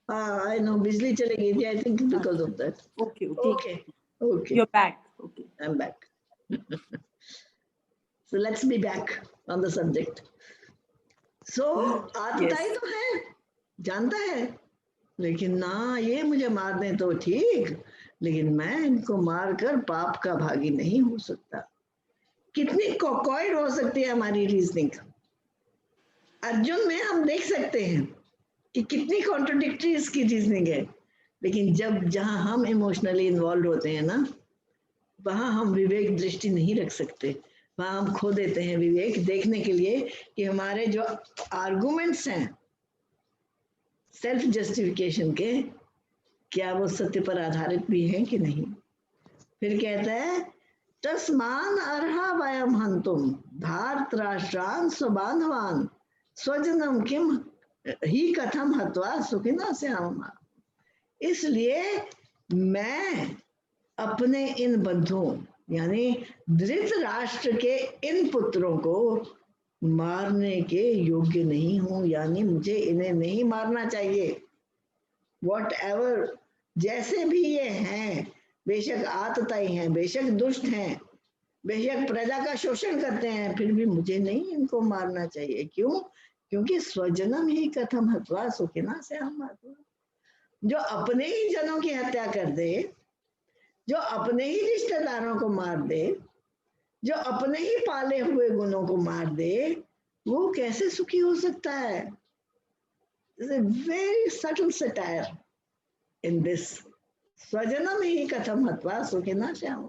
I know बिजली चली गई थी. I think because of that. Okay, okay. Okay. Okay. You're back. Okay. I'm back. So let's be back on the subject. So आतताई Yes. तो है, जानता है, लेकिन ना ये मुझे मार दें तो ठीक, लेकिन मैं इनको मारकर पाप का भागी नहीं हो सकता। कितनी कॉकॉइड हो सकती है हमारी रीजनिंग। अर्जुन में हम देख सकते हैं कि कितनी कॉन्ट्रोडिक्टरी इसकी रीजनिंग है, लेकिन जब जहां हम इमोशनली इन्वॉल्व होते हैं ना, वहां हम विवेक दृष्टि नहीं रख सकते, वहां हम खो देते हैं विवेक देखने के लिए कि हमारे जो आर्गुमेंट्स हैं सेल्फ जस्टिफिकेशन के, क्या वो सत्य पर आधारित भी हैं कि नहीं। फिर कहता है तस्मान अर्हा वयम हंतुम धार्तराष्ट्रान स्वबांधवान स्वजनम किम ही कथम हत्वा सुखिना स्यामा। इसलिए मैं अपने इन बंधुओं यानी धृतराष्ट्र के इन पुत्रों को मारने के योग्य नहीं हूं, यानी मुझे इन्हें नहीं मारना चाहिए। वॉट एवर, जैसे भी ये हैं, बेशक आतताई हैं, बेशक दुष्ट हैं, बेशक प्रजा का शोषण करते हैं, फिर भी मुझे नहीं इनको मारना चाहिए। क्यों? क्योंकि स्वजनम ही कथम हत्वा सुखिना से हम। जो अपने ही जनों की हत्या कर दे, जो अपने ही रिश्तेदारों को मार दे, जो अपने ही पाले हुए गुणों को मार दे, वो कैसे सुखी हो सकता है? Very subtle satire in this. स्वजनम ही कथम हत्वा सुखिना श्याम।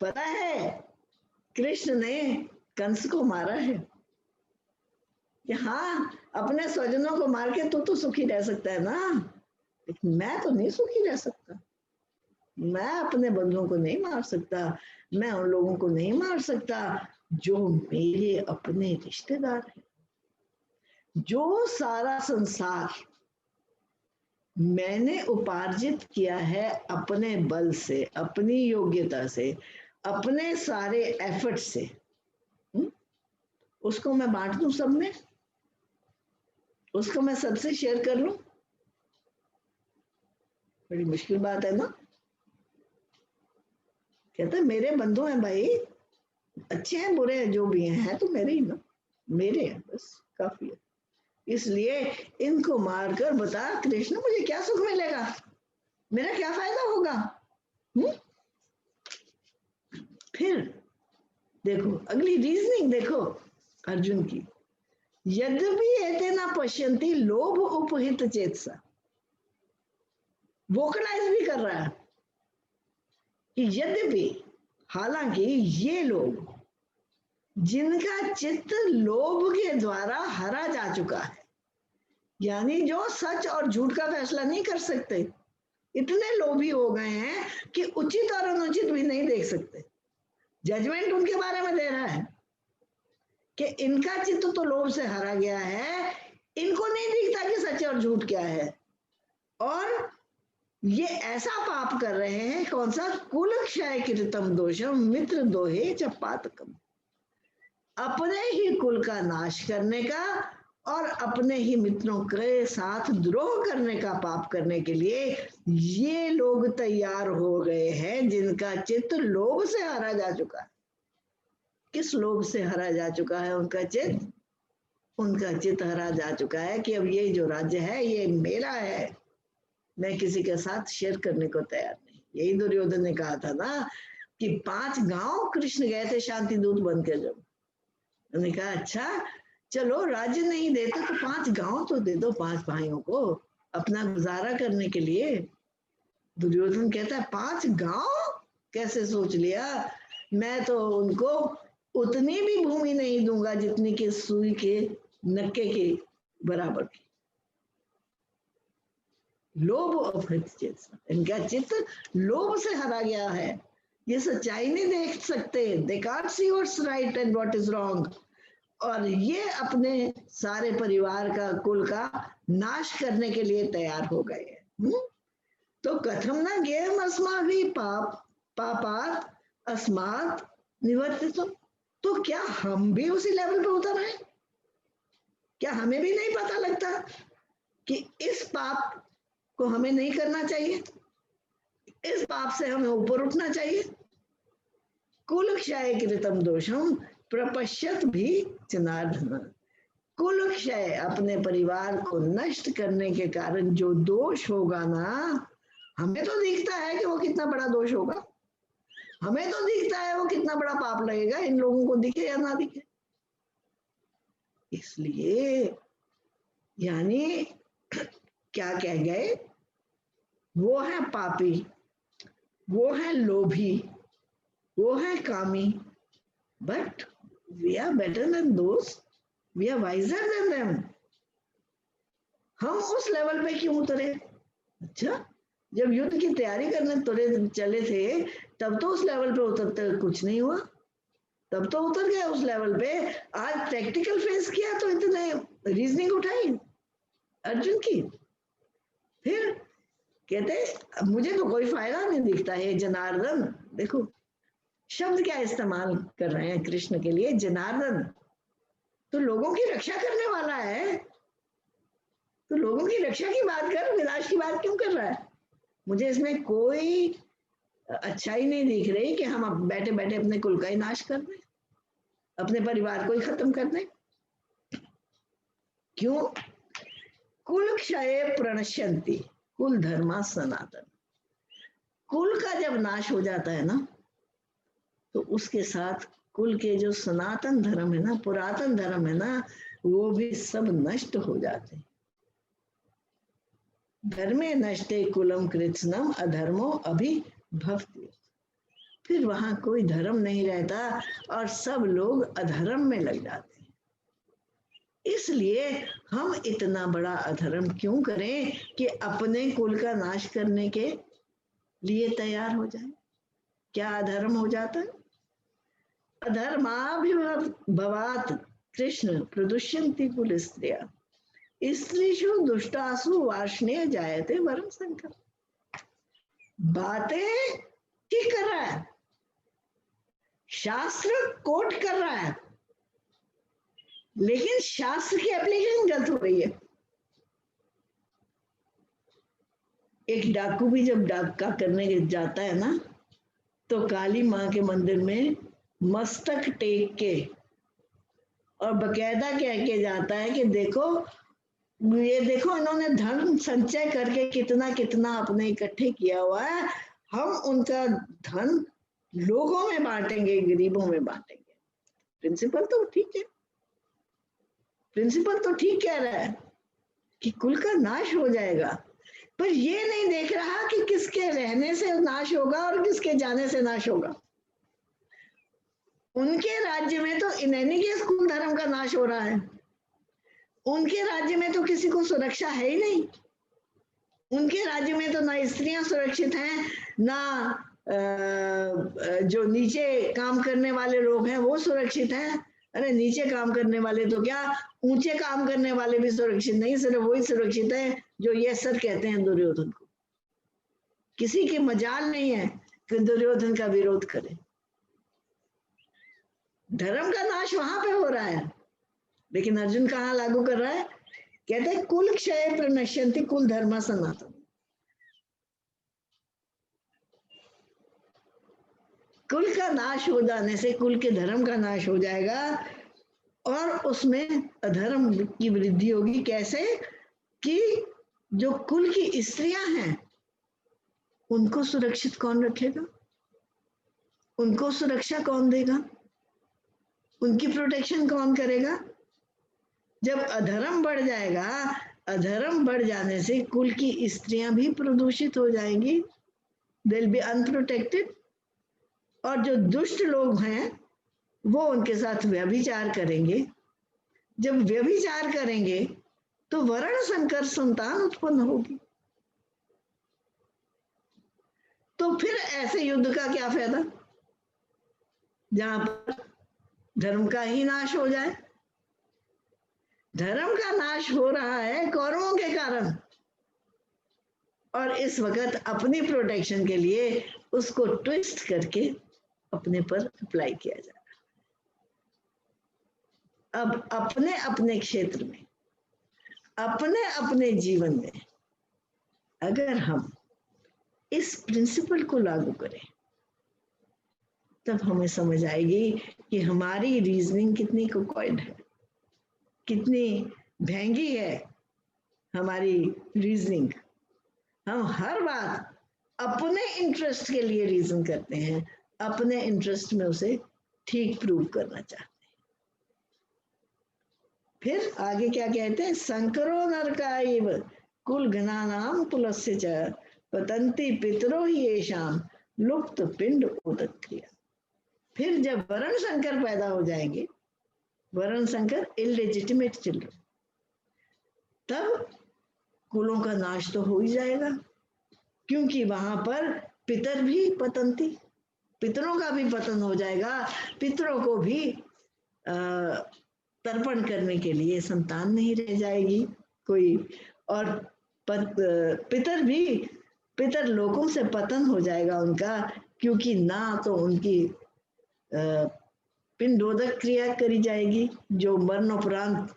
पता है कृष्ण ने कंस को मारा है कि हाँ, अपने स्वजनों को मार के तो सुखी रह सकता है ना, लेकिन मैं तो नहीं सुखी रह सकता। मैं अपने बंधुओं को नहीं मार सकता, मैं उन लोगों को नहीं मार सकता जो मेरे अपने रिश्तेदार हैं। जो सारा संसार मैंने उपार्जित किया है अपने बल से, अपनी योग्यता से, अपने सारे एफर्ट से, उसको मैं बांट दूं सब में, उसको मैं सबसे शेयर कर लूं? बड़ी मुश्किल बात है ना। कहता है मेरे बंधु हैं भाई, अच्छे हैं बुरे हैं जो भी हैं तो मेरे ही ना, मेरे हैं, बस काफी है। इसलिए इनको मारकर बता कृष्ण मुझे क्या सुख मिलेगा, मेरा क्या फायदा होगा? फिर देखो अगली रीजनिंग, देखो अर्जुन की। यद्यपि एते ना पश्यन्ति लोभ उपहित चेतसा, वोकलाइज भी कर रहा है कि यद्यपि, हालांकि ये लोग जिनका चित्त लोभ के द्वारा हरा जा चुका है, यानी जो सच और झूठ का फैसला नहीं कर सकते, इतने लोभी हो गए हैं कि उचित और अनुचित भी नहीं देख सकते। जजमेंट उनके बारे में दे रहा है कि इनका चित्त तो लोभ से हरा गया है, इनको नहीं दिखता कि सच और झूठ क्या है, और ये ऐसा पाप कर रहे हैं, कौन सा? कुल क्षय कृतम दोषम मित्र दोहे च पातकम, अपने ही कुल का नाश करने का और अपने ही मित्रों के साथ द्रोह करने का पाप करने के लिए ये लोग तैयार हो गए हैं जिनका चित्त लोभ से हरा जा चुका है। किस लोभ से हरा जा चुका है उनका चित्त? उनका चित्त हरा जा चुका है कि अब ये जो राज्य है ये मेरा है, मैं किसी के साथ शेयर करने को तैयार नहीं। यही दुर्योधन ने कहा था ना कि 5 गांव कृष्ण गए थे शांति दूत बनकर, जब उन्होंने कहा अच्छा चलो राज्य नहीं देते तो 5 गांव तो दे दो 5 भाइयों को अपना गुजारा करने के लिए। दुर्योधन कहता है 5 गांव कैसे सोच लिया, मैं तो उनको उतनी भी भूमि नहीं दूंगा जितनी कि सुई के नक्के के बराबर की। लोभ अपहृत चित्त, इनका चित्त लोभ से हरा गया है, ये सच्चाई नहीं देख सकते, they can't see what's right and what is wrong, और ये अपने सारे परिवार का कुल का नाश करने के लिए तैयार हो गए। तो कथम ना गेम अस्माभि पाप पापात अस्मात निवर्तित, तो क्या हम भी उसी लेवल पे उतर आए? क्या हमें भी नहीं पता लगता कि इस पाप को हमें नहीं करना चाहिए, इस पाप से हमें ऊपर उठना चाहिए? कुल क्षय कृतम दोषम प्रपश्यत भी जनार्दन, कुल क्षय अपने परिवार को नष्ट करने के कारण जो दोष होगा ना, हमें तो दिखता है कि वो कितना बड़ा दोष होगा, हमें तो दिखता है वो कितना बड़ा पाप लगेगा, इन लोगों को दिखे या ना दिखे। इसलिए यानी क्या कह गए, वो है पापी, वो है लोभी, वो है कामी, but we are better than those, we are wiser than them. हम उस लेवल पे क्यों उतरे? अच्छा जब युद्ध की तैयारी करने चले थे तब तो उस लेवल पे उतरते कुछ नहीं हुआ, तब तो उतर गए उस लेवल पे। आज प्रैक्टिकल फेस किया तो इतने रीजनिंग उठाई अर्जुन की। फिर कहते मुझे तो कोई फायदा नहीं दिखता है जनार्दन। देखो शब्द क्या इस्तेमाल कर रहे हैं कृष्ण के लिए, जनार्दन। तो लोगों की रक्षा करने वाला है, तो लोगों की रक्षा की बात कर, विनाश की बात क्यों कर रहा है? मुझे इसमें कोई अच्छाई नहीं दिख रही कि हम अब बैठे बैठे अपने कुल का ही नाश कर दें, अपने परिवार को ही खत्म कर दें। क्यों? कुल क्षय प्रणश्यन्ति कुल धर्मा सनातन। कुल का जब नाश हो जाता है ना, तो उसके साथ कुल के जो सनातन धर्म है ना, पुरातन धर्म है ना, वो भी सब नष्ट हो जाते हैं। धर्मे नष्टे कुलम कृत्स्नम अधर्मो अभिभवति। फिर वहां कोई धर्म नहीं रहता और सब लोग अधर्म में लग जाते हैं। इसलिए हम इतना बड़ा अधर्म क्यों करें कि अपने कुल का नाश करने के लिए तैयार हो जाए? क्या अधर्म हो जाता है? अधर्माभिभवात् कृष्ण प्रदुष्यन्ति कुल स्त्रिया स्त्रीषु दुष्टासु वार्ष्णेय जायते वरम संकर। बातें ठीक कर रहा है, शास्त्र कोट कर रहा है, लेकिन शास्त्र की एप्लीकेशन गलत हो रही है। एक डाकू भी जब डाका करने जाता है ना, तो काली माँ के मंदिर में मस्तक टेक के और बकायदा कह के जाता है कि देखो, ये देखो इन्होंने धन संचय करके कितना कितना अपने इकट्ठे किया हुआ है, हम उनका धन लोगों में बांटेंगे, गरीबों में बांटेंगे। प्रिंसिपल तो ठीक है, प्रिंसिपल तो ठीक कह रहा है कि कुल का नाश हो जाएगा, पर ये नहीं देख रहा कि किसके रहने से नाश होगा और किसके जाने से नाश होगा। उनके राज्य में तो इन एनी केस कुल धर्म का नाश हो रहा है। उनके राज्य में तो किसी को सुरक्षा है ही नहीं। उनके राज्य में तो ना स्त्रियां सुरक्षित हैं, ना जो नीचे काम करने वाले लोग हैं वो सुरक्षित हैं। अरे नीचे काम करने वाले तो क्या, ऊंचे काम करने वाले भी सुरक्षित नहीं, सिर्फ वही सुरक्षित है जो यस सर कहते हैं दुर्योधन को। किसी की मजाल नहीं है कि दुर्योधन का विरोध करे। धर्म का नाश वहां पे हो रहा है, लेकिन अर्जुन कहाँ लागू कर रहा है? कहते हैं कुल क्षय प्रणश्यन्ति कुल धर्म सनातन। कुल का नाश हो जाने से कुल के धर्म का नाश हो जाएगा और उसमें अधर्म की वृद्धि होगी। कैसे? कि जो कुल की स्त्रियां हैं उनको सुरक्षित कौन रखेगा? उनको सुरक्षा कौन देगा? उनकी प्रोटेक्शन कौन करेगा? जब अधर्म बढ़ जाएगा, अधर्म बढ़ जाने से कुल की स्त्रियां भी प्रदूषित हो जाएंगी, दे विल बी अनप्रोटेक्टेड। और जो दुष्ट लोग हैं वो उनके साथ व्यभिचार करेंगे। जब व्यभिचार करेंगे तो वर्ण संकर संतान उत्पन्न होगी। तो फिर ऐसे युद्ध का क्या फायदा जहां पर धर्म का ही नाश हो जाए? धर्म का नाश हो रहा है कौरवों के कारण, और इस वक्त अपनी प्रोटेक्शन के लिए उसको ट्विस्ट करके अपने पर अप्लाई किया जा रहा है। अब अपने अपने क्षेत्र में, अपने अपने जीवन में अगर हम इस प्रिंसिपल को लागू करें, तब हमें समझ आएगी कि हमारी रीजनिंग कितनी कुकॉइड है, कितनी महंगी है हमारी रीजनिंग। हम हर बात अपने इंटरेस्ट के लिए रीजन करते हैं, अपने इंटरेस्ट में उसे ठीक प्रूव करना चाहते हैं। फिर आगे क्या कहते हैं? संकरो नरकाइव कुल घनानाम कुलस्य च पतंती पितरो ही येषाम लुप्त पिंड उदक क्रिया। फिर जब वर्ण संकर पैदा हो जाएंगे, वर्ण संकर इलेजिटिमेट चिल्ड्रन, तब कुलों का नाश तो हो ही जाएगा, क्योंकि वहां पर पितर भी पतंती, पितरों का भी पतन हो जाएगा। पितरों को भी तर्पण करने के लिए संतान नहीं रह जाएगी कोई, और पितर भी, पितर लोकों से पतन हो जाएगा उनका, क्योंकि ना तो उनकी पिंडोदक क्रिया करी जाएगी, जो मरण उपरांत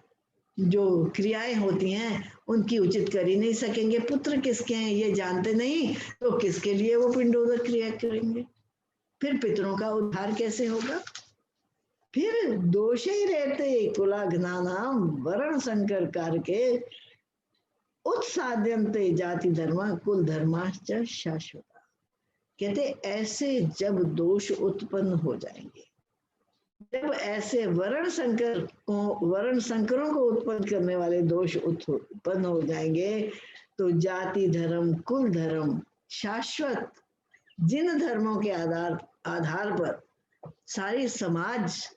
जो क्रियाएं होती हैं उनकी उचित कर ही नहीं सकेंगे। पुत्र किसके हैं ये जानते नहीं तो किसके लिए वो पिंडोदक क्रिया करेंगे? फिर पितरों का उद्धार कैसे होगा? फिर दोष ही रहते कुलाघ्नानाम वर्ण संकर कारके उत्साद्यन्ते जाति धर्म कुल धर्माश्च शाश्वत। कहते ऐसे जब दोष उत्पन्न हो जाएंगे, जब ऐसे वर्ण संकरों को उत्पन्न करने वाले दोष उत्पन्न हो जाएंगे, तो जाति धर्म कुल धर्म शाश्वत जिन धर्मों के आधार पर सारी समाज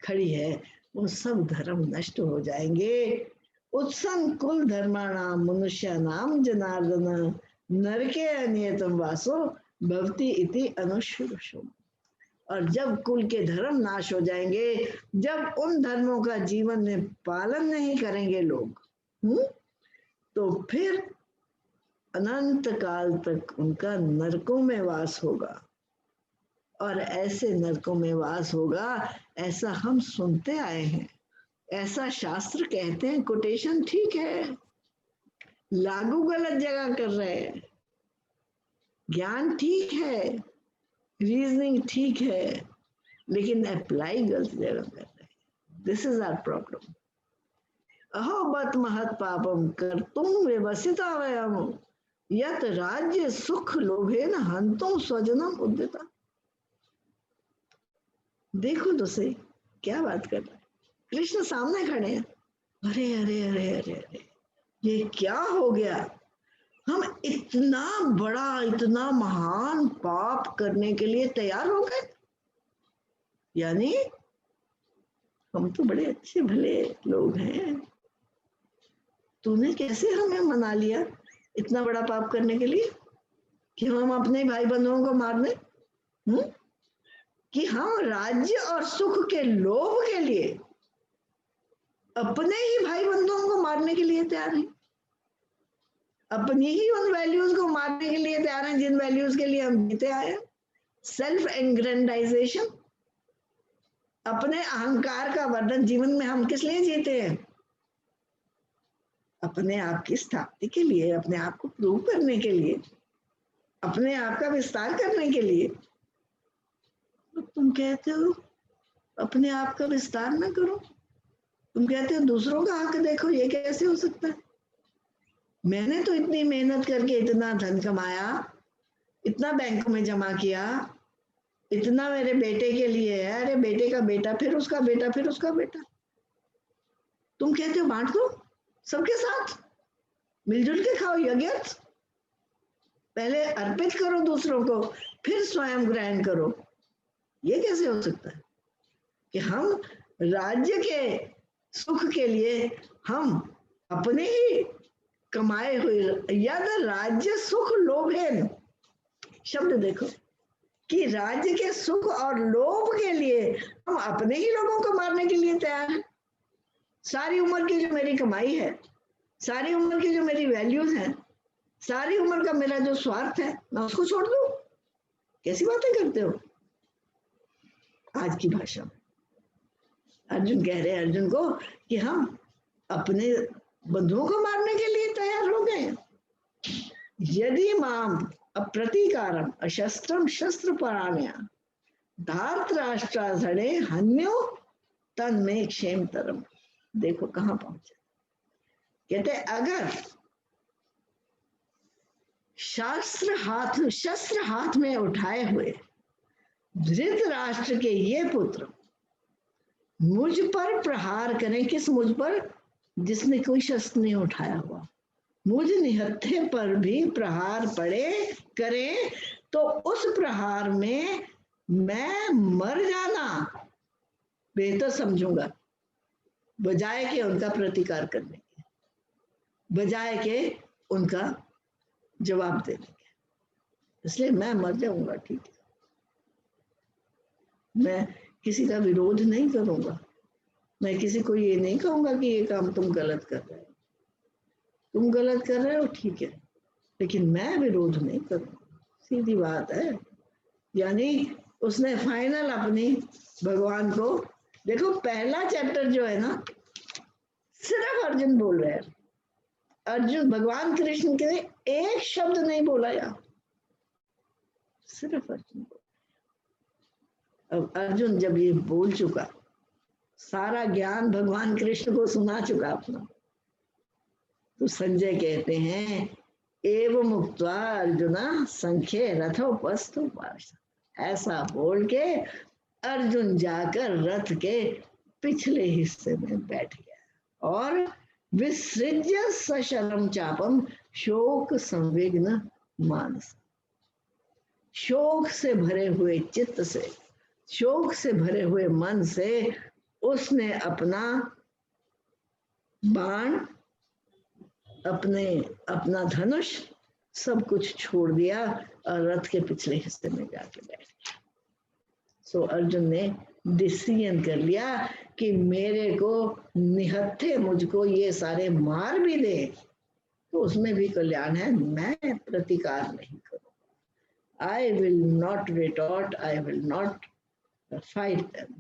खड़ी है वो सब धर्म नष्ट हो जाएंगे। उत्सन्न कुल धर्माणाम मनुष्यानाम जनार्दन नरके अनियतम वासो भवति इति अनुश्रुतम्। और जब कुल के धर्म नाश हो जाएंगे, जब उन धर्मों का जीवन में पालन नहीं करेंगे लोग, तो फिर अनंत काल तक उनका नरकों में वास होगा। और ऐसे नरकों में वास होगा, ऐसा हम सुनते आए हैं, ऐसा शास्त्र कहते हैं। कोटेशन ठीक है, लागू गलत जगह कर रहे हैं, ज्ञान ठीक है, रीजनिंग ठीक है, लेकिन अप्लाई गलत जगह कर रहे हैं। This is our problem. अहो बत महत पापम कर तुम व्यवसिता वयम यत राज्य सुख लोभेन हंतुम स्वजनम उद्यता। देखो तो सही क्या बात कर रहा है। कृष्ण सामने खड़े हैं, अरे अरे अरे अरे अरे ये क्या हो गया? हम इतना बड़ा इतना महान पाप करने के लिए तैयार हो गए। यानी हम तो बड़े अच्छे भले लोग हैं, तूने कैसे हमें मना लिया इतना बड़ा पाप करने के लिए कि हम अपने भाई बंधुओं को मार दें? कि हम राज्य और सुख के लोभ के लिए अपने ही भाई बंधुओं को मारने के लिए तैयार हैं, अपनी ही उन वैल्यूज को मारने के लिए तैयार हैं जिन वैल्यूज के लिए हम जीते आए हैं। सेल्फ एग्रेंडाइजेशन, अपने अहंकार का वर्धन। जीवन में हम किस लिए जीते हैं? अपने आप की स्थापना के लिए, अपने आप को प्रूव करने के लिए, अपने आप का विस्तार करने के लिए। तो तुम कहते हो अपने आप का विस्तार ना करो, तुम कहते हो दूसरों का हक देखो। ये कैसे हो सकता है? मैंने तो इतनी मेहनत करके इतना धन कमाया, इतना बैंक में जमा किया, इतना मेरे बेटे के लिए है, अरे बेटे का बेटा, फिर उसका बेटा, फिर उसका बेटा। तुम कहते हो बांट दो सबके साथ, मिलजुल के खाओ यज्ञ। पहले अर्पित करो दूसरों को, फिर स्वयं ग्रहण करो। ये कैसे हो सकता है कि हम राज्य के सुख के लिए हम अपने ही कमाए हुए, यद राज्य सुख लोभेन, शब्द देखो कि राज्य के सुख और लोभ के लिए हम अपने ही लोगों को मारने के लिए तैयार हैं। सारी उम्र की जो मेरी कमाई है, सारी उम्र की जो मेरी वैल्यूज हैं, सारी उम्र का मेरा जो स्वार्थ है, मैं उसको छोड़ दूं? कैसी बातें करते हो? आज की भाषा में अर्जुन कह रहे हैं अर्जुन को कि हम अपने बंधुओं को मारने के लिए तैयार हो गए। यदि माम अप्रतीकारम अशस्त्रम शस्त्र पराण्या धार्तराष्ट्राधड़े हन्यो तन में क्षेम तरम। देखो कहां पहुंचे। कहते अगर शस्त्र हाथ में उठाए हुए धृतराष्ट्र के ये पुत्र मुझ पर प्रहार करें, किस मुझ पर? जिसने कोई शस्त्र नहीं उठाया हुआ, मुझ निहत्थे पर भी प्रहार पड़े करें, तो उस प्रहार में मैं मर जाना बेहतर समझूंगा, बजाय के उनका प्रतिकार करने के, बजाय के उनका जवाब देने के। इसलिए मैं मर जाऊंगा, ठीक है, मैं किसी का विरोध नहीं करूंगा, मैं किसी को ये नहीं कहूंगा कि ये काम तुम गलत कर रहे हो, तुम गलत कर रहे हो ठीक है, लेकिन मैं विरोध नहीं करूंगा। सीधी बात है। यानी उसने फाइनल अपनी भगवान को, देखो पहला चैप्टर जो है ना सिर्फ अर्जुन बोल रहे हैं, अर्जुन भगवान कृष्ण के लिए एक शब्द नहीं बोला यार, सिर्फ अर्जुन बोल। अब अर्जुन जब ये बोल चुका, सारा ज्ञान भगवान कृष्ण को सुना चुका अपना, तो संजय कहते हैं एवं मुक्त्वा अर्जुना संख्ये रथोपस्थो पार्थ, ऐसा बोल के अर्जुन जाकर रथ के पिछले हिस्से में बैठ गया और विसृज्य सशरम चापम शोक संविघ्न मानस, शोक से भरे हुए चित्त से, शोक से भरे हुए मन से उसने अपना बाण, अपना धनुष सब कुछ छोड़ दिया और रथ के पिछले हिस्से में जाके बैठ गया। सो अर्जुन ने डिसीजन कर लिया कि मेरे को निहत्थे मुझको ये सारे मार भी दे तो उसमें भी कल्याण है, मैं प्रतिकार नहीं करूंगा। I will not retort, I will not fight them.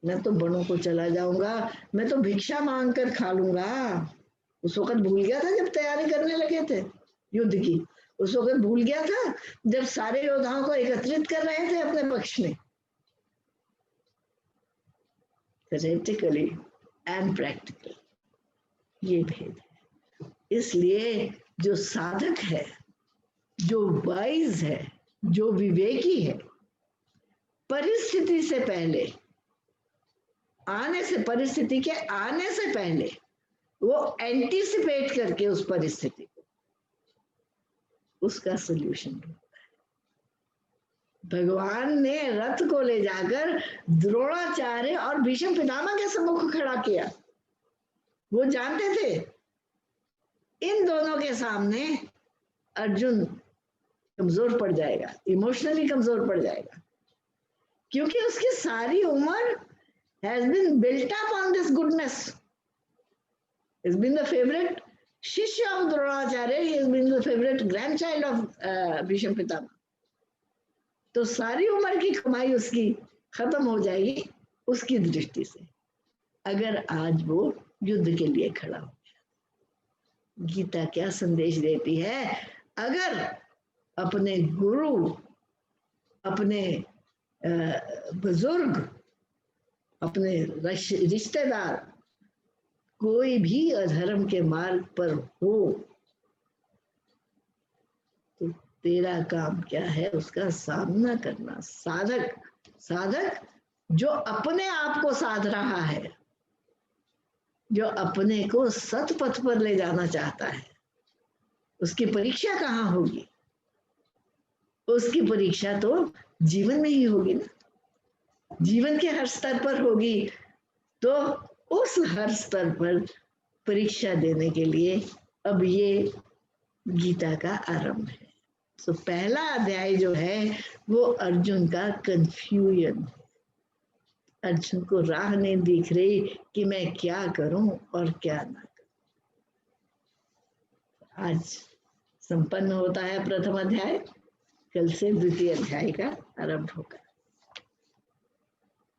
मैं तो बड़ों को चला जाऊंगा, मैं तो भिक्षा मांग कर खा लूंगा। उस वक्त भूल गया था जब तैयारी करने लगे थे युद्ध की, उस वक्त भूल गया था जब सारे योद्धाओं को एकत्रित कर रहे थे अपने पक्ष में। थ्योरेटिकली एंड प्रैक्टिकली ये भेद है। इसलिए जो साधक है, जो वाइज है, जो विवेकी है, परिस्थिति से पहले आने से, परिस्थिति के आने से पहले वो एंटीसिपेट करके उस परिस्थिति को, उसका सॉल्यूशन ढूंढता है। भगवान ने रथ को ले जाकर द्रोणाचार्य और भीष्म पितामह के सम्मुख खड़ा किया। वो जानते थे इन दोनों के सामने अर्जुन कमजोर पड़ जाएगा, इमोशनली कमजोर पड़ जाएगा, क्योंकि उसकी सारी उम्र has been built up on this goodness. He's been the favorite Shishya of Dronacharya, he has been the favorite grandchild of Bhishma Pitama. तो सारी उम्र की कमाई उसकी खत्म हो जाएगी उसकी दृष्टि से, अगर आज वो युद्ध के लिए खड़ा हो गया। गीता क्या संदेश देती है? अगर अपने गुरु, अपने बुजुर्ग, अपने रिश्तेदार कोई भी अधर्म के मार्ग पर हो तो तेरा काम क्या है? उसका सामना करना। साधक जो अपने आप को साध रहा है, जो अपने को सतपथ पर ले जाना चाहता है, उसकी परीक्षा कहाँ होगी? उसकी परीक्षा तो जीवन में ही होगी ना, जीवन के हर स्तर पर होगी। तो उस हर स्तर पर परीक्षा देने के लिए अब ये गीता का आरंभ है। तो पहला अध्याय जो है वो अर्जुन का कंफ्यूजन है। अर्जुन को राह नहीं दिख रही कि मैं क्या करूं और क्या ना करूं। आज संपन्न होता है प्रथम अध्याय, कल से द्वितीय अध्याय का आरंभ होगा।